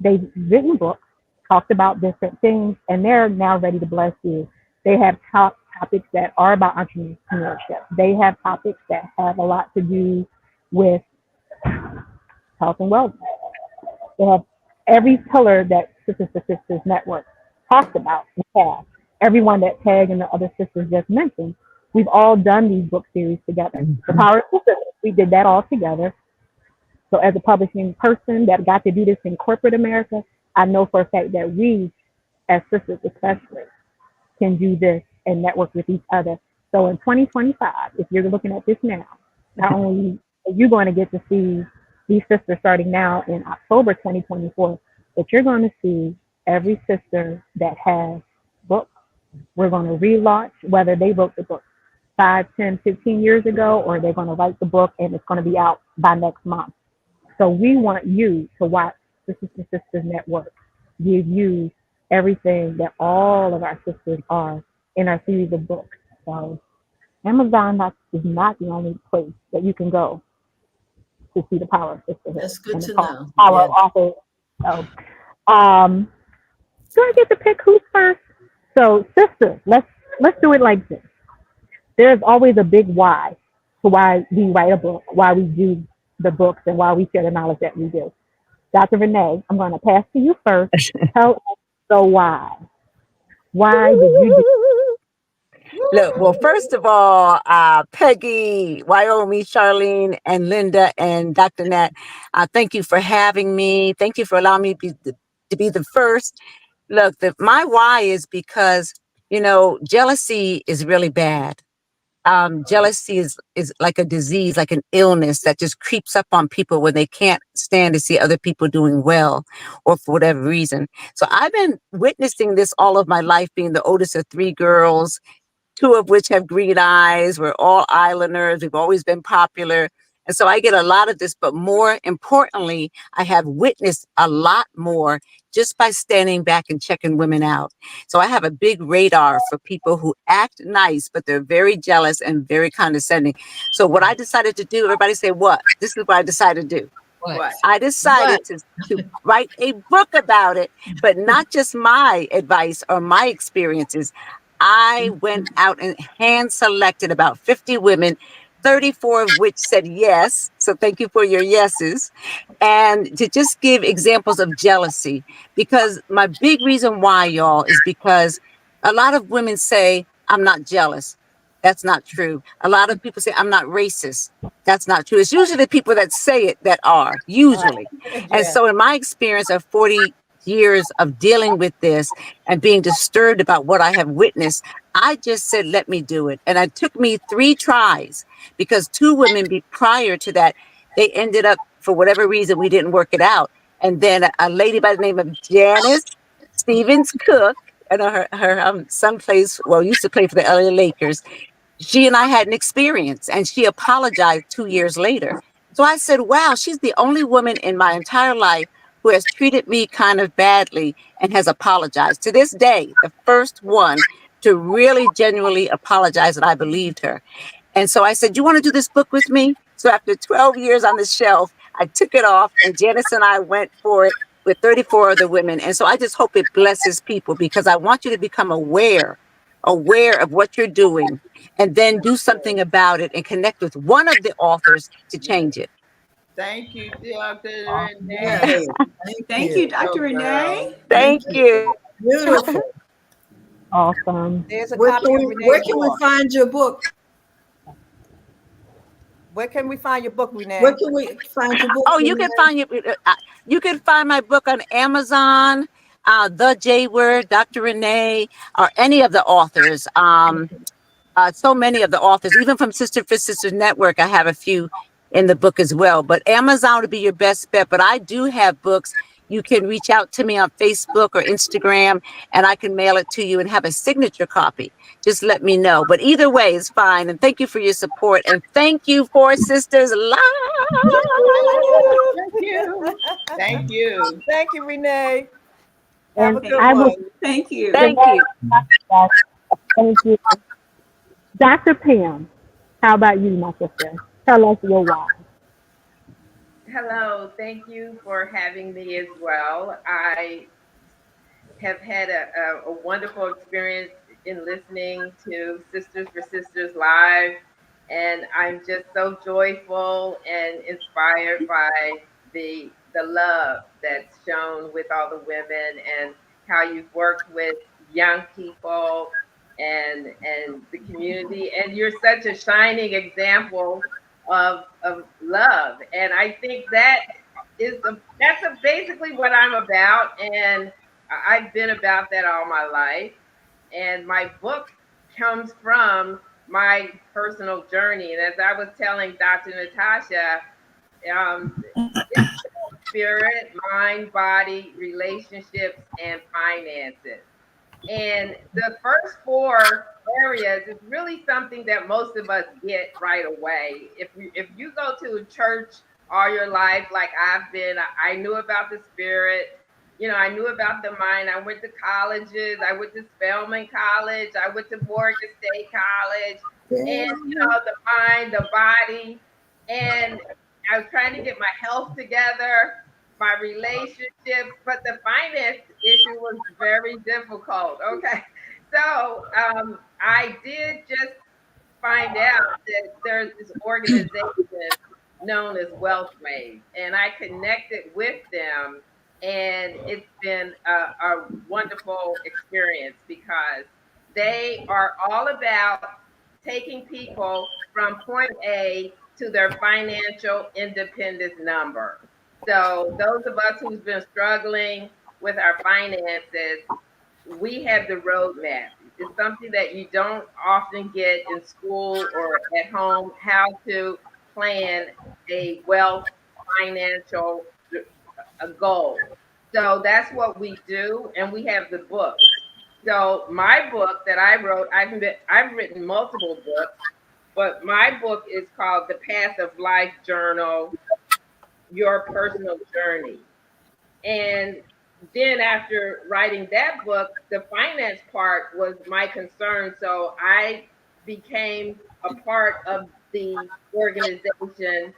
They've written books, talked about different things, and they're now ready to bless you. They have topics that are about entrepreneurship. They have topics that have a lot to do with health and wellness. They have every pillar that Sisters for Sisters Network talks about in the past. Everyone that Peg and the other sisters just mentioned, we've all done these book series together. The Power of Sisters, we did that all together. So as a publishing person that got to do this in corporate America, I know for a fact that we, as sisters especially, can do this and network with each other. So in 2025, if you're looking at this now, not only are you going to get to see these sisters starting now in October 2024, but you're going to see every sister that has books. We're going to relaunch, whether they wrote the book 5, 10, 15 years ago, or they're going to write the book and it's going to be out by next month. So we want you to watch the Sister Sisters Network give you everything that all of our sisters are in our series of books. So Amazon is not the only place that you can go to see the power of sisterhood. That's good and to the know. power of author. So, do I get to pick who's first? So, sisters, let's do it like this. There's always a big why to why we write a book, why we do the books, and why we share the knowledge that we do. Dr. Renee, I'm going to pass to you first. Tell us the why. Why did you do? Look, well, first of all, Peggy, Wyoming, Charlene, and Linda, and Dr. Nat, thank you for having me. Thank you for allowing me to be the first. Look, my why is because, jealousy is really bad. Jealousy is like a disease, like an illness that just creeps up on people when they can't stand to see other people doing well or for whatever reason. So I've been witnessing this all of my life, being the oldest of 3 girls, 2 of which have green eyes. We're all islanders. We've always been popular. And so I get a lot of this, but more importantly, I have witnessed a lot more just by standing back and checking women out. So I have a big radar for people who act nice, but they're very jealous and very condescending. So what I decided to do, everybody say what? This is what I decided to do. What? I decided to write a book about it, but not just my advice or my experiences. I went out and hand selected about 50 women, 34 of which said yes. So thank you for your yeses. And to just give examples of jealousy, because my big reason why, y'all, is because a lot of women say, I'm not jealous. That's not true. A lot of people say, I'm not racist. That's not true. It's usually the people that say it that are, usually. And so in my experience of 40 years of dealing with this and being disturbed about what I have witnessed, I just said, let me do it. And it took me 3 tries because 2 women prior to that, they ended up, for whatever reason, we didn't work it out. And then a lady by the name of Janice Stevens Cook, I know her son used to play for the LA Lakers. She and I had an experience and she apologized 2 years later. So I said, wow, she's the only woman in my entire life who has treated me kind of badly and has apologized. To this day, the first one to really genuinely apologize, and I believed her. And so I said, you want to do this book with me? So after 12 years on the shelf, I took it off and Janice and I went for it with 34 other women. And so I just hope it blesses people because I want you to become aware of what you're doing and then do something about it and connect with one of the authors to change it. Thank you, Dr. Renee. Thank you, Dr. Renee. Thank you. Beautiful. Awesome. There's a Where copy can of we, Renee's where can we book. find your book? Where can we find your book, Renee? Where can we find your book? Oh, you can find my book on Amazon, The J Word, Dr. Renee, or any of the authors. So many of the authors, even from Sister for Sisters Network, I have a few in the book as well. But Amazon would be your best bet. But I do have books. You can reach out to me on Facebook or Instagram, and I can mail it to you and have a signature copy. Just let me know. But either way is fine. And thank you for your support. And thank you, 4SistersLIVE. Thank you. Thank you. Thank you, Renee. Have a And good I will, one. Thank you. Thank you. thank you. Dr. Pam, how about you, my sister? Tell us your why. Hello, thank you for having me as well. I have had a wonderful experience in listening to Sisters for Sisters Live, and I'm just so joyful and inspired by the love that's shown with all the women, and how you've worked with young people and the community, and you're such a shining example of love. And I think that's basically what I'm about, and I've been about that all my life. And my book comes from my personal journey. And as I was telling Dr. Natasha, it's spirit, mind, body, relationships, and finances. And the first four areas is really something that most of us get right away. If you go to a church all your life, like I've been, I knew about the spirit. I knew about the mind. I went to colleges. I went to Spelman College. I went to Morgan State College. And, the mind, the body. And I was trying to get my health together, my relationships, but the finance issue was very difficult. Okay. So I did just find out that there's this organization known as WealthWave, and I connected with them, and it's been a wonderful experience because they are all about taking people from point A to their financial independence number. So those of us who've been struggling with our finances, we have the roadmap. It's something that you don't often get in school or at home, how to plan a wealth financial goal. So that's what we do, and we have the books. So my book that I wrote, I've written multiple books, but my book is called The Path of Life Journal, Your Personal Journey. And then after writing that book, the finance part was my concern. So I became a part of the organization,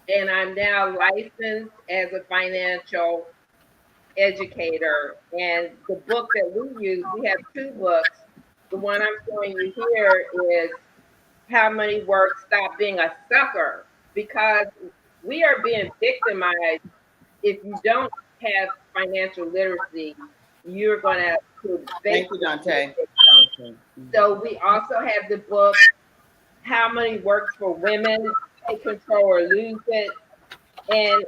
and I'm now licensed as a financial educator. And the book that we use, we have two books. The one I'm showing you here is How Money Works, Stop Being a Sucker, because we are being victimized. If you don't have financial literacy, you're going to Thank you, Dante. So we also have the book How Money Works for Women, Take Control or Lose It. And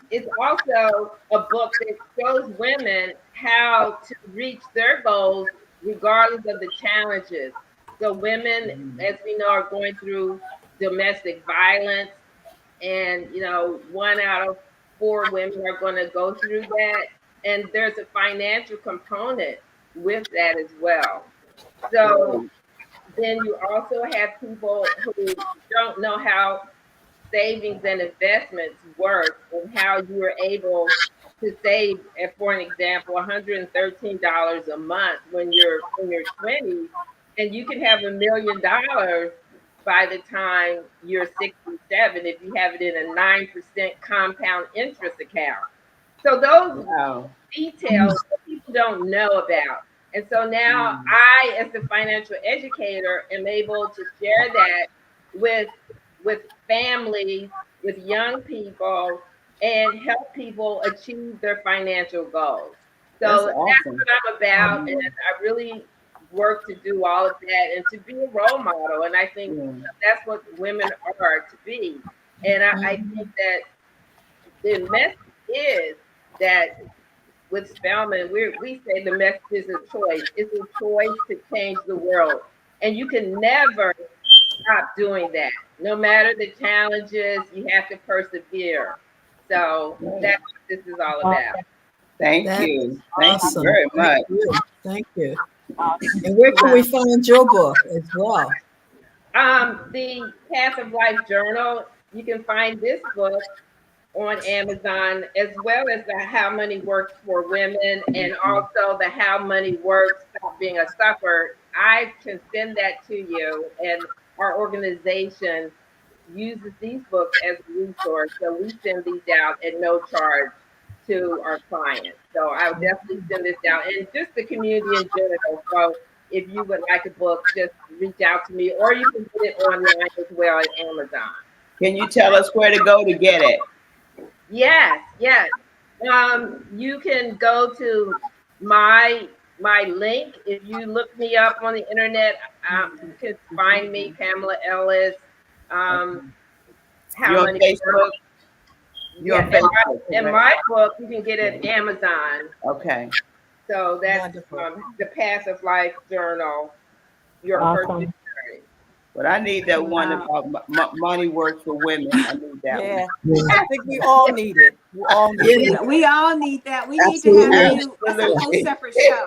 it's also a book that shows women how to reach their goals regardless of the challenges. So women, as we know, are going through domestic violence, and 1 out of 4 women are going to go through that. And there's a financial component with that as well. So then you also have people who don't know how savings and investments work, and how you are able to save, for an example, $113 a month when you're in your 20s, and you can have $1 million by the time you're 67 if you have it in a 9% compound interest account. So those details people don't know about. And so now I, as the financial educator, am able to share that with families, with young people, and help people achieve their financial goals. So that's what I'm about, and I really work to do all of that and to be a role model. And I think that's what women are to be. And I think that the message is that with Spelman, we say the message is a choice. It's a choice to change the world. And you can never stop doing that. No matter the challenges, you have to persevere. So that's what this is all about. Thank you. Thank you very much. Thank you. And where can we find your book as well? The Path of Life Journal, you can find this book on Amazon, as well as the How Money Works for Women, and also the How Money Works, Stop Being a Sucker. I can send that to you, and our organization uses these books as a resource. So we send these out at no charge to our clients. So I'll definitely send this out, and just the community in general. So if you would like a book, just reach out to me, or you can get it online as well at Amazon. Can you tell us where to go to get it? Yes, yes. You can go to my link. If you look me up on the internet, you can find me, Pamela Ellis. How Your many? Facebook. Your Yeah, Facebook. and my book you can get at Amazon. Okay. So that's Wonderful. the Passive Life Journal. Your Awesome. purchase journey. But I need that one Wow. about money works for women. I need that Yeah, one. I think we all need it. We all need Yeah, it. we all need that. We need to have Absolutely. you. That's a whole separate show.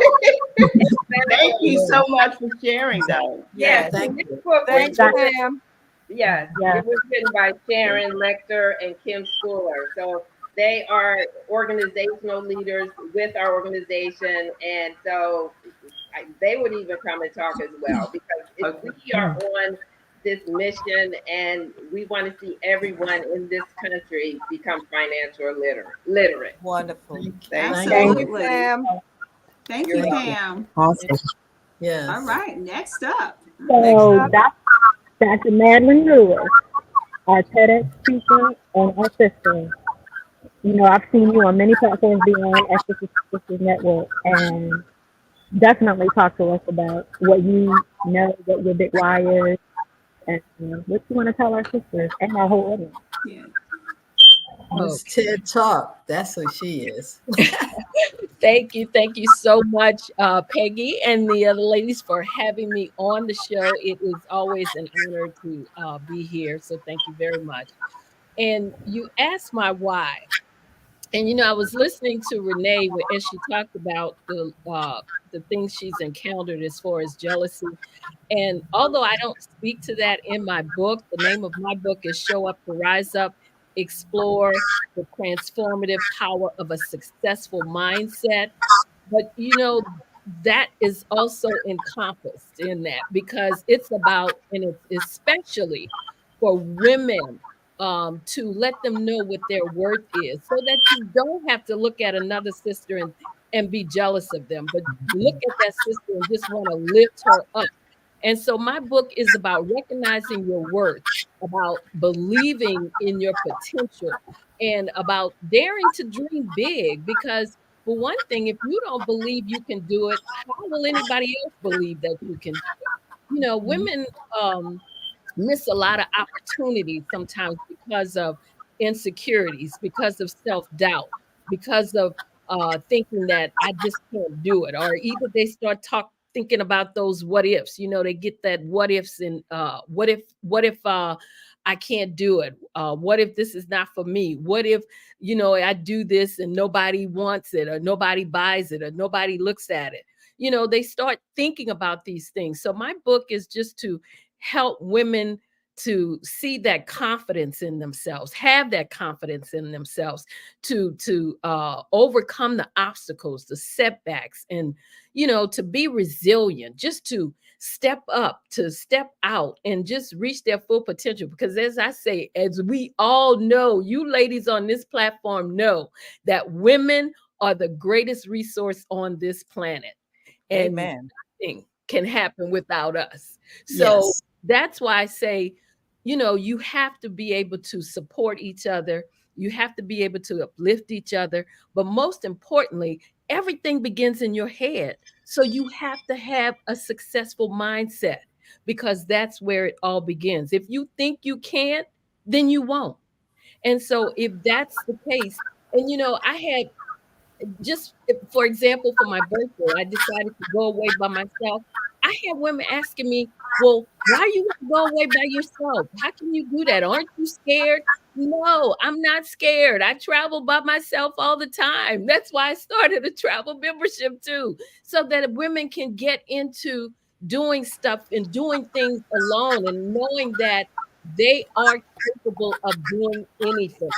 Thank you so much for sharing, though. Yes, Thank this you. book was Thanks, written. Pam. Yes, Yeah. it was written by Sharon Lecter and Kim Schooler. So they are organizational leaders with our organization, and so they would even come and talk as well, because we are on this mission, and we want to see everyone in this country become financial literate. Wonderful. Thank Thank you. you, Absolutely. Pam. Thank You're you, welcome. Pam. Awesome. Yes. All right, next up. So Next up. Dr. Madeline Lewis, our TEDx speaker and our sister. You know, I've seen you on many platforms beyond Sisters Network, and definitely talk to us about what you know, what your big why is, and what you want to tell our sisters and our whole audience. Yeah. Miss TED Talk. That's who she is. Thank you so much, Peggy and the other ladies, for having me on the show. It is always an honor to be here. So thank you very much. And you asked my why. And I was listening to Renee as she talked about the things she's encountered as far as jealousy. And although I don't speak to that in my book, the name of my book is Show Up to Rise Up, Explore the Transformative Power of a Successful Mindset. But that is also encompassed in that, because it's about, and it's especially for women, to let them know what their worth is, so that you don't have to look at another sister and be jealous of them, but look at that sister and just want to lift her up. And so my book is about recognizing your worth, about believing in your potential, and about daring to dream big. Because for one thing, if you don't believe you can do it, how will anybody else believe that you can do it? Women miss a lot of opportunities sometimes because of insecurities, because of self-doubt, because of thinking that I just can't do it, or either they start thinking about those what ifs. They get that what ifs, and what if I can't do it? What if this is not for me? What if I do this and nobody wants it, or nobody buys it, or nobody looks at it? They start thinking about these things. So my book is just to help women to see that confidence in themselves, have that confidence in themselves, to overcome the obstacles, the setbacks, and to be resilient, just to step up, to step out, and just reach their full potential. Because as I say, as we all know, you ladies on this platform know that women are the greatest resource on this planet. And Amen. nothing can happen without us. So Yes. that's why I say, you have to be able to support each other. You have to be able to uplift each other. But most importantly, everything begins in your head. So you have to have a successful mindset, because that's where it all begins. If you think you can't, then you won't. And so if that's the case, and I had, just for example, for my birthday, I decided to go away by myself. I had women asking me, well, why are you going to go away by yourself? How can you do that? Aren't you scared? No, I'm not scared. I travel by myself all the time. That's why I started a travel membership too, so that women can get into doing stuff and doing things alone, and knowing that they are capable of doing anything.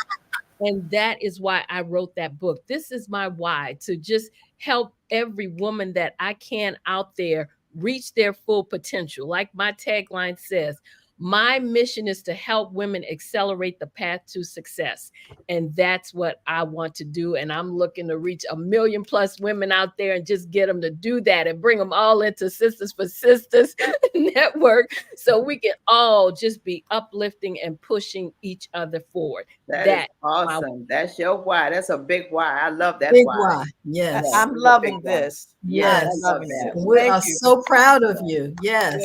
And that is why I wrote that book. This is my why, to just help every woman that I can out there reach their full potential. Like my tagline says, My mission is to help women accelerate the path to success. And that's what I want to do. And I'm looking to reach 1 million+ women out there and just get them to do that and bring them all into Sisters for Sisters network so we can all just be uplifting and pushing each other forward. That is awesome. That's your why. That's a big why. I love that why. Yes. I'm loving this. Yes. I love that. We are so proud of you. Yes.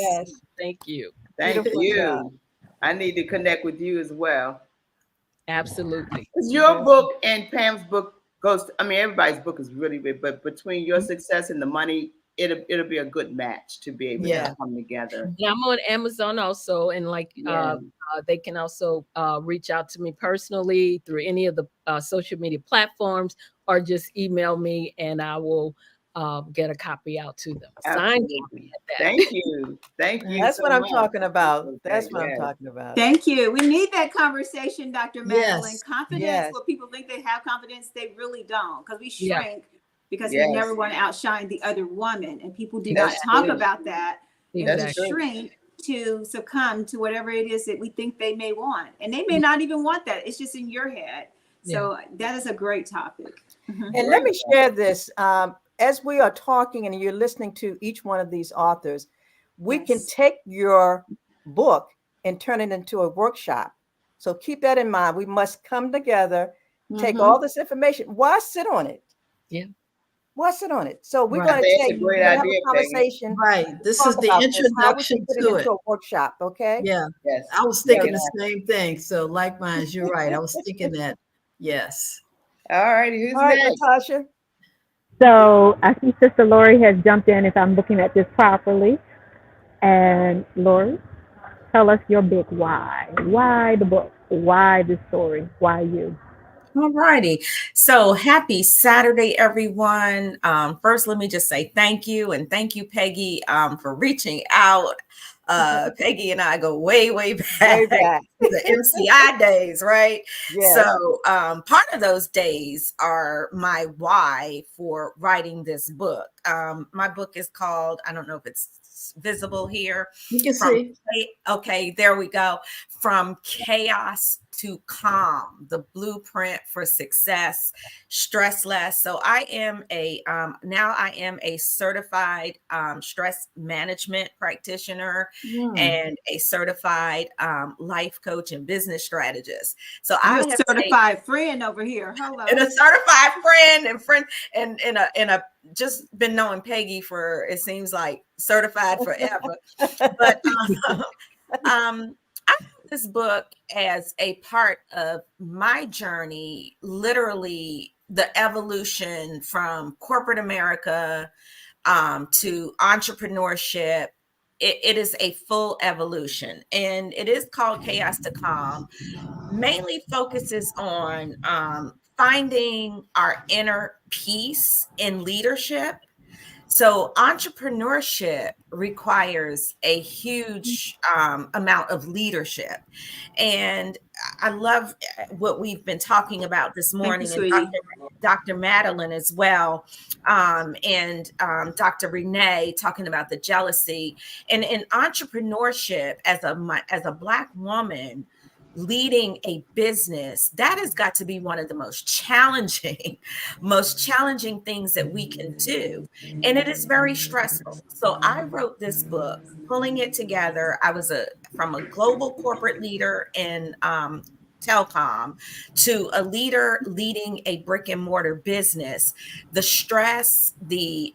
Thank you. Thank you. I need to connect with you as well. Absolutely. Your book and Pam's book goes, I mean, everybody's book is really big, but between your success and the money, it'll be a good match to be able to come together. Yeah, I'm on Amazon also, and they can also reach out to me personally through any of the social media platforms, or just email me and I will get a copy out to them. Signed. Thank you. Thank you. That's what I'm talking about. That's what I'm talking about. Thank you. We need that conversation, Dr. Madeline. Confidence, Yes. where people think they have confidence, they really don't, because we Yeah. shrink because we never want to outshine the other woman. And people do not That's talk true. about that. And That's we true. shrink to succumb to whatever it is that we think they may want. And they may not even want that. It's just in your head. So that is a great topic. And let me share this. As we are talking and you're listening to each one of these authors, we can take your book and turn it into a workshop. So keep that in mind. We must come together, take all this information. Why sit on it? Yeah. Why sit on it? So we're Right. going to That's a take great have idea, a conversation. Right. This talk is the about this, how we introduction can put it to into it. a workshop. Okay. Yeah. Yes. I was thinking the same thing. So likewise, you're right. I was thinking that. Yes. All right. Who's All right, next? Natasha. So I see Sister Lori has jumped in if I'm looking at this properly. And Lori, tell us your big why. Why the book? Why this story? Why you? All righty. So happy Saturday, everyone. First, let me just say thank you. And thank you, Peggy, for reaching out. Peggy and I go way, way back. Way back. The MCI days, right? Yes. So part of those days are my why for writing this book. My book is called, I don't know if it's visible here. You can see. Okay, there we go. From Chaos to Calm, the blueprint for success, stress less. So I am now I am a certified stress management practitioner and a certified life coach and business strategist. So I'm I a have certified friend over here. Hello. And a certified friend and a just been knowing Peggy for, it seems like, certified forever. But I have this book as a part of my journey, literally the evolution from corporate America to entrepreneurship. It is a full evolution, and it is called Chaos to Calm. Mainly focuses on finding our inner peace in leadership. So entrepreneurship requires a huge amount of leadership. And I love what we've been talking about this morning, and Dr. Madeline as well, and Dr. Renee talking about the jealousy. And in entrepreneurship, as a Black woman, leading a business, that has got to be one of the most challenging things that we can do. And it is very stressful. So I wrote this book, pulling it together. I was from a global corporate leader in telecom to a leader leading a brick and mortar business. The stress, the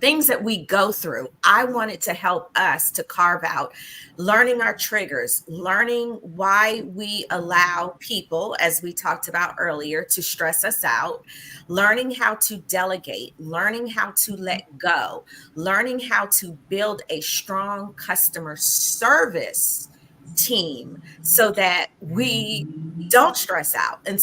things that we go through, I wanted to help us to carve out, learning our triggers, learning why we allow people, as we talked about earlier, to stress us out, learning how to delegate, learning how to let go, learning how to build a strong customer service team so that we don't stress out. And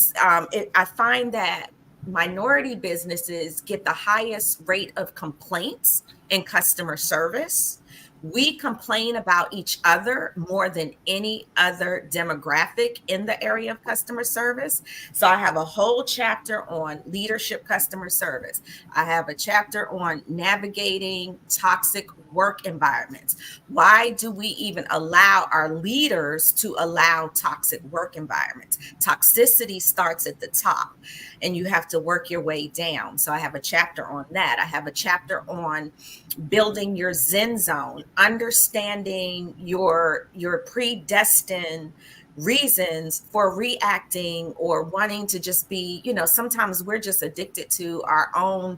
I find that minority businesses get the highest rate of complaints in customer service We complain about each other more than any other demographic in the area of customer service. So I have a whole chapter on leadership customer service. I have a chapter on navigating toxic work environments. Why do we even allow our leaders to allow toxic work environments? Toxicity starts at the top and you have to work your way down. So I have a chapter on that. I have a chapter on building your Zen zone, understanding your predestined reasons for reacting or wanting to just be, sometimes we're just addicted to our own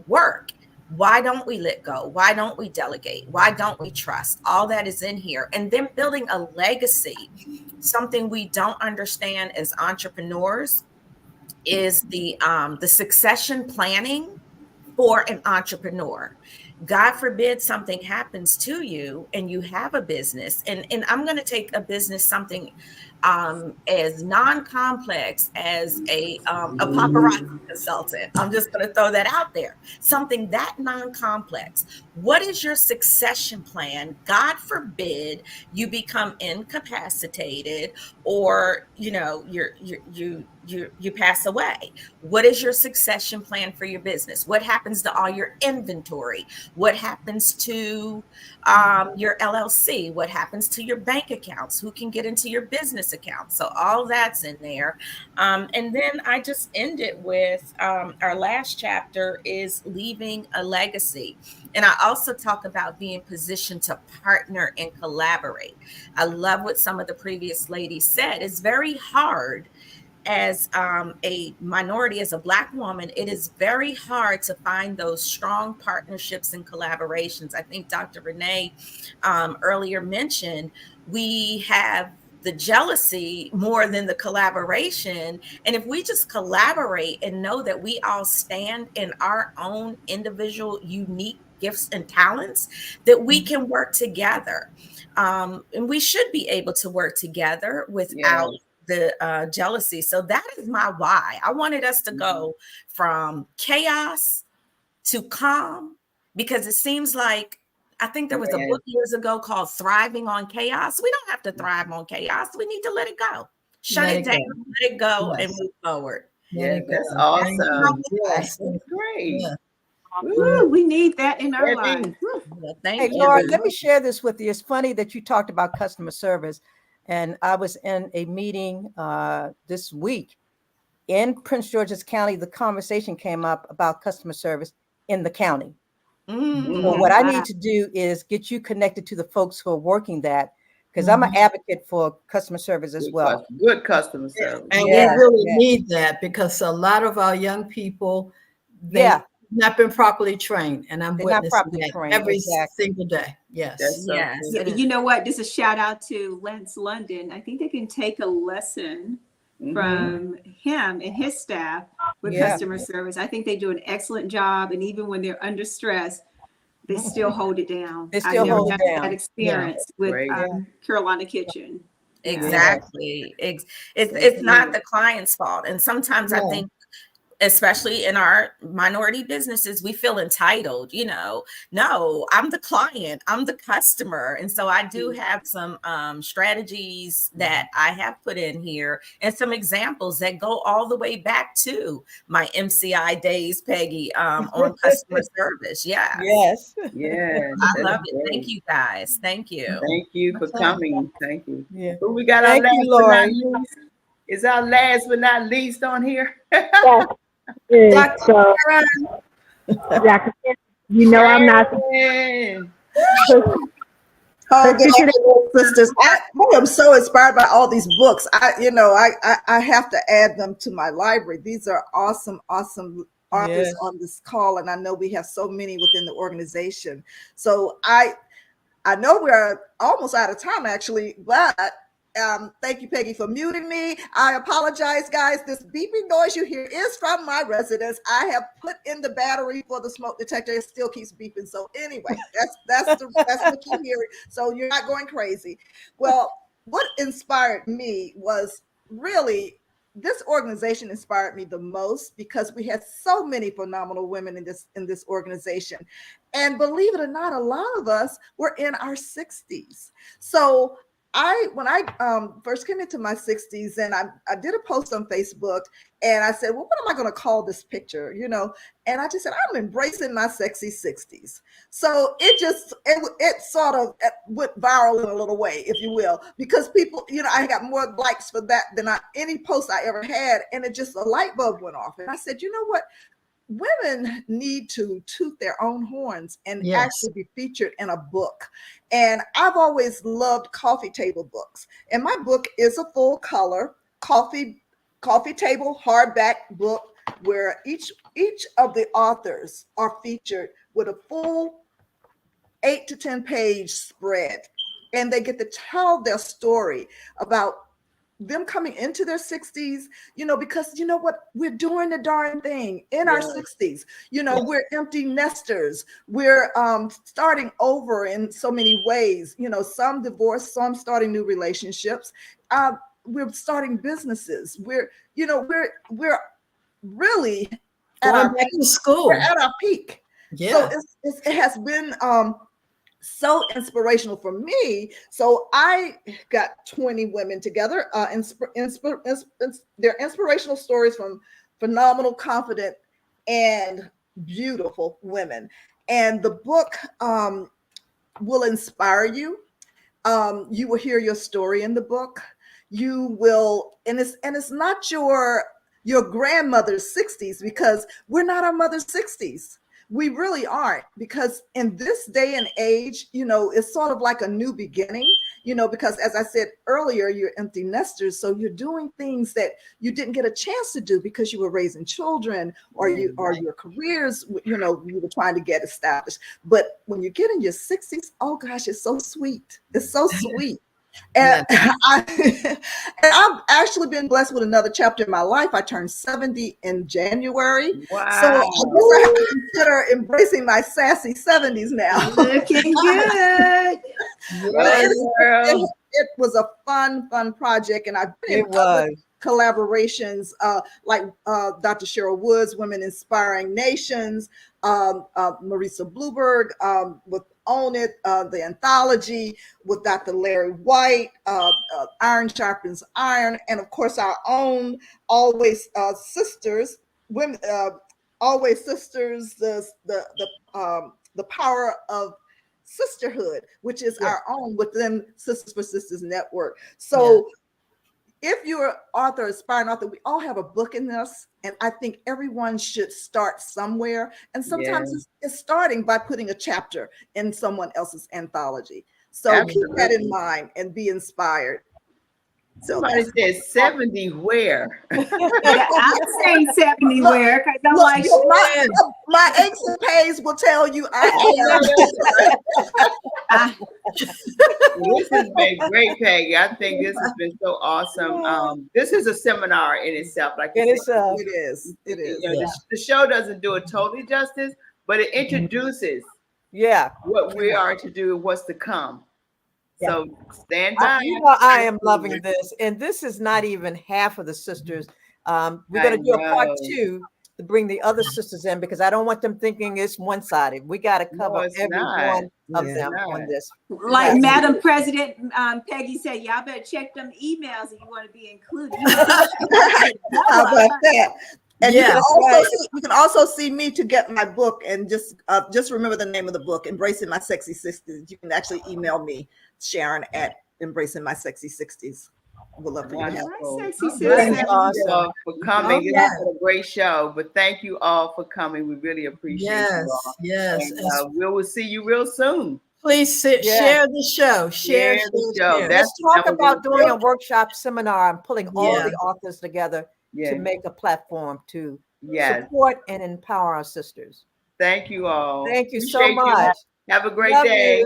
work. Why don't we let go? Why don't we delegate? Why don't we trust? All that is in here. And then building a legacy. Something we don't understand as entrepreneurs is the succession planning for an entrepreneur. God forbid something happens to you and you have a business. And I'm going to take a business, something as non-complex as a paparazzi consultant. I'm just going to throw that out there. Something that non-complex. What is your succession plan? God forbid you become incapacitated or you pass away. What is your succession plan for your business? What happens to all your inventory? What happens to your LLC? What happens to your bank accounts? Who can get into your business accounts? So all that's in there. And then I just end it with our last chapter is leaving a legacy. And I also talk about being positioned to partner and collaborate. I love what some of the previous ladies said. It's very hard as a minority, as a Black woman, it is very hard to find those strong partnerships and collaborations. I think Dr. Renee earlier mentioned we have the jealousy more than the collaboration. And if we just collaborate and know that we all stand in our own individual, unique gifts and talents, that we can work together. And we should be able to work together without the jealousy. So that is my why. I wanted us to go from chaos to calm, because it seems like, I think there was a book years ago called Thriving on Chaos. We don't have to thrive on chaos. We need to let it go. Shut it down, let it go, and move forward. Yeah, that's awesome. Yes, that's great. Yeah. Ooh, we need that in our lives. Well, thank you. Laura, let me share this with you. It's funny that you talked about customer service. And I was in a meeting this week in Prince George's County. The conversation came up about customer service in the county. So what I need to do is get you connected to the folks who are working that, because I'm an advocate for customer service as well. Good customer service. And we really need that, because a lot of our young people, they've not been properly trained. And I'm witnessing that every single day. Yes. You know what? Just a shout out to Lance London. I think they can take a lesson from him and his staff with customer service. I think they do an excellent job. And even when they're under stress, they still hold it down. They still hold it down. That experience with Carolina Kitchen. Exactly. It's not the client's fault. And sometimes I think, especially in our minority businesses, we feel entitled, no, I'm the client, I'm the customer. And so I do have some strategies that I have put in here and some examples that go all the way back to my MCI days, Peggy, on customer service. Yeah. Yes. I love it. Great. Thank you guys. Thank you. Thank you for coming. Thank you. Yeah. But we got our last but not least. Is our last but not least on here? So, Dr. I'm not. Sisters, I am so inspired by all these books. I have to add them to my library. These are awesome authors on this call, and I know we have so many within the organization. So I know we're almost out of time, actually, but thank you, Peggy, for muting me. I apologize, guys. This beeping noise you hear is from my residence. I have put in the battery for the smoke detector. It still keeps beeping. So anyway, that's what you're hearing. So you're not going crazy. Well, what inspired me was really this organization inspired me the most because we had so many phenomenal women in this organization. And believe it or not, a lot of us were in our 60s. So when I first came into my 60s, and I did a post on Facebook, and I said, well, what am I going to call this picture? You know, and I just said, I'm embracing my sexy 60s. So it sort of went viral in a little way, if you will, because people, you know, I got more likes for that than any post I ever had. And it just, a light bulb went off. And I said, you know what? Women need to toot their own horns and actually be featured in a book. And I've always loved coffee table books. And my book is a full color coffee table hardback book where each of the authors are featured with a full 8 to 10 page spread. And they get to tell their story about them coming into their 60s, you know, because you know what, we're doing the darn thing in our 60s. You know, we're empty nesters. We're starting over in so many ways. You know, some divorced, some starting new relationships. We're starting businesses. We're really going back to school. We're at our peak. So it has been so inspirational for me. So I got 20 women together. They're inspirational stories from phenomenal, confident, and beautiful women. And the book will inspire you. You will hear your story in the book. You will, and it's not your grandmother's 60s, because we're not our mother's 60s. We really aren't, because in this day and age, you know, it's sort of like a new beginning, you know, because as I said earlier, you're empty nesters. So you're doing things that you didn't get a chance to do because you were raising children, or your careers, you know, you were trying to get established. But when you get in your 60s, oh gosh, it's so sweet. It's so sweet. And I've actually been blessed with another chapter in my life. I turned 70 in January. Wow. So I guess I have to consider embracing my sassy 70s now. Looking good. It was a fun project. And I've been collaborations like Dr. Cheryl Woods, Women Inspiring Nations, Marisa Blueberg with Own It, the anthology with Dr. Larry White, Iron Sharpens Iron, and of course our own Always Sisters, Women, Always Sisters, the power of sisterhood, which is our own within Sisters for Sisters Network. So if you're an author, aspiring author, we all have a book in us. And I think everyone should start somewhere. And sometimes it's starting by putting a chapter in someone else's anthology. So keep that in mind and be inspired. Somebody said 70 where? I'm saying 70 where, because I'm like, my aches and pains will tell you This has been great, Peggy. I think this has been so awesome. This is a seminar in itself. Like it is. You know, the show doesn't do it totally justice, but it introduces what we are to do and what's to come. So stand by. I am loving this. And this is not even half of the sisters. We're going to do a part 2 to bring the other sisters in, because I don't want them thinking it's one-sided. We got to cover every one of them on this. Like Madam President Peggy said, y'all better check them emails if you want to be included. How about that? And you can also see me to get my book, and just remember the name of the book, Embracing My Sexy 60s. You can actually email me, Sharon at Embracing My Sexy 60s. We'd love to have you. Thank you all for coming. This has been a great show, but thank you all for coming. We really appreciate you all. Yes. And, we will see you real soon. Please share the show. Share the show. Let's talk about doing a workshop seminar and pulling all the authors together to make a platform to support and empower our sisters. Thank you all. Thank you so much. Have a great day.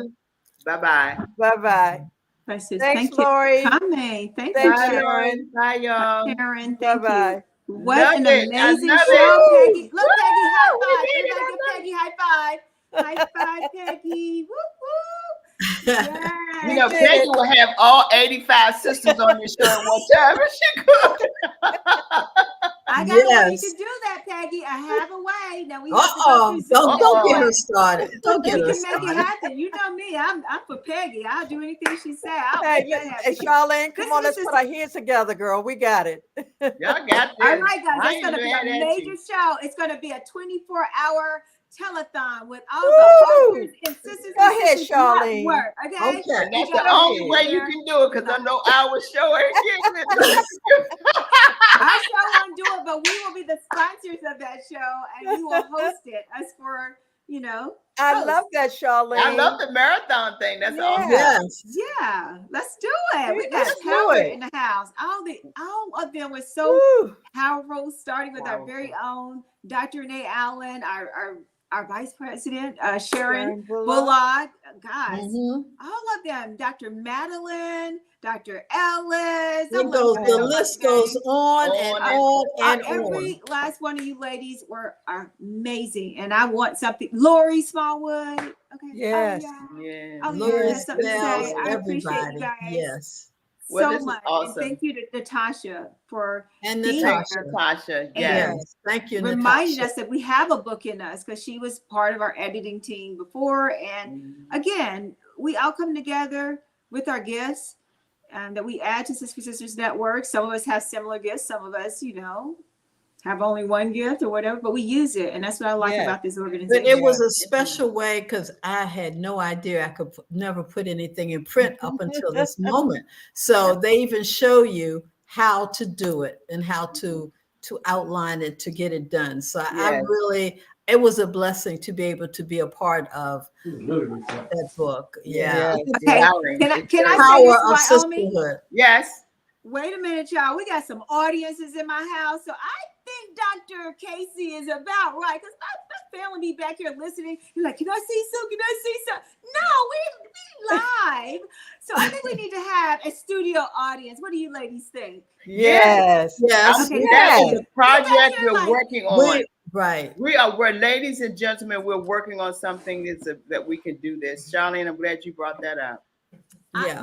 Bye-bye. Bye-bye. Thanks, Lori. Coming. Thank you, Sharon. Bye, y'all. Sharon, thank you. What Love an it. amazing I love show, Peggy. it. Look, Peggy, high five. Everybody give Peggy high five. High five, Peggy. Woo, woo. You know, Peggy will have all 85 sisters on this show at one time, and she could. I got a way to do that, Peggy. I have a way. Now we have to go through don't get her started. Don't get her we started. can make it happen. You know me. I'm for Peggy. I'll do anything she says. Hey, Charlene, come on, let's put our hands together, girl. We got it. Y'all got this. All right, guys. It's going to be a major show. It's going to be a 24-hour telethon with all the authors and sisters. Go ahead, Charlene. Okay. And that's the only way you can do it, because I know our show ain't getting it. Our show won't do it, but we will be the sponsors of that show, and we will host it. As for, you know, I love that, Charlene. I love the marathon thing. That's awesome. Yes. Yeah, let's do it. We got power in the house. All of them were so powerful, starting with our very own Dr. Renee Allen, our vice president, Sharon Bullock, guys, all of them, Dr. Madeline, Dr. Ellis. The list goes on and on and every last one of you ladies are amazing. And I want something. Lori Smallwood. Okay. Yes. Lori Spells, I appreciate you guys. Yes. So much. Awesome. And thank you to Natasha for Natasha. Yes. Thank you, reminding Natasha. us that we have a book in us, because she was part of our editing team before. And again, we all come together with our gifts and that we add to Sister Sisters Network. Some of us have similar gifts. Some of us, you know, have only one gift or whatever, but we use it. And that's what I like about this organization. But it was a special way, because I had no idea I could never put anything in print up until this moment. So they even show you how to do it and how to outline it, to get it done. So I really, it was a blessing to be able to be a part of that book. Yeah. Okay. Can I say Power of this, Wyoming? sisterhood. Yes. Wait a minute, y'all. We got some audiences in my house. So I think Dr. Casey is about right, because my family be back here listening. You're like, can I say so? Can I say so? No, we live. So I think we need to have a studio audience. What do you ladies think? Yes. Okay, that is a project we're working on. We're ladies and gentlemen, we're working on something that we can do this. Charlene, I'm glad you brought that up.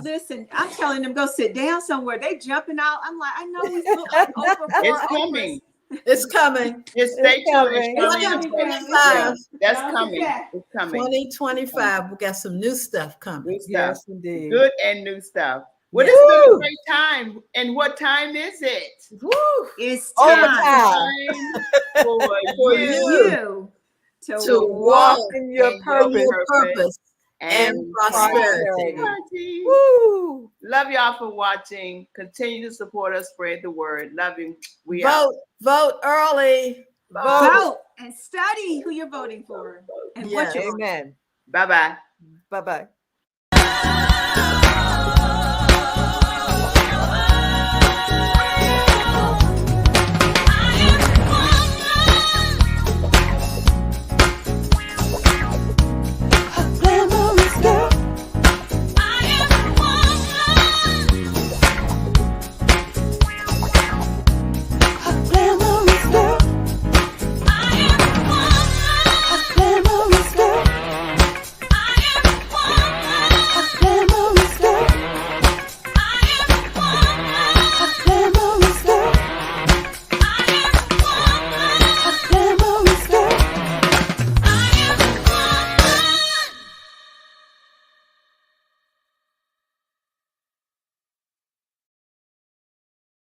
Listen, I'm telling them go sit down somewhere. They jumping out. I'm like, I know we look like it's coming. It's coming. Just stay tuned. That's coming. It's coming. 2025. We got some new stuff coming. New stuff. Yes, indeed. Good and new stuff. Well, this is a great time. And what time is it? Woo! It's time for you to walk in your purpose and prosperity. Woo! Love y'all for watching. Continue to support us. Spread the word. Love you. We vote early. Vote and study who you're voting for. And what you're Amen. Bye-bye. Bye-bye.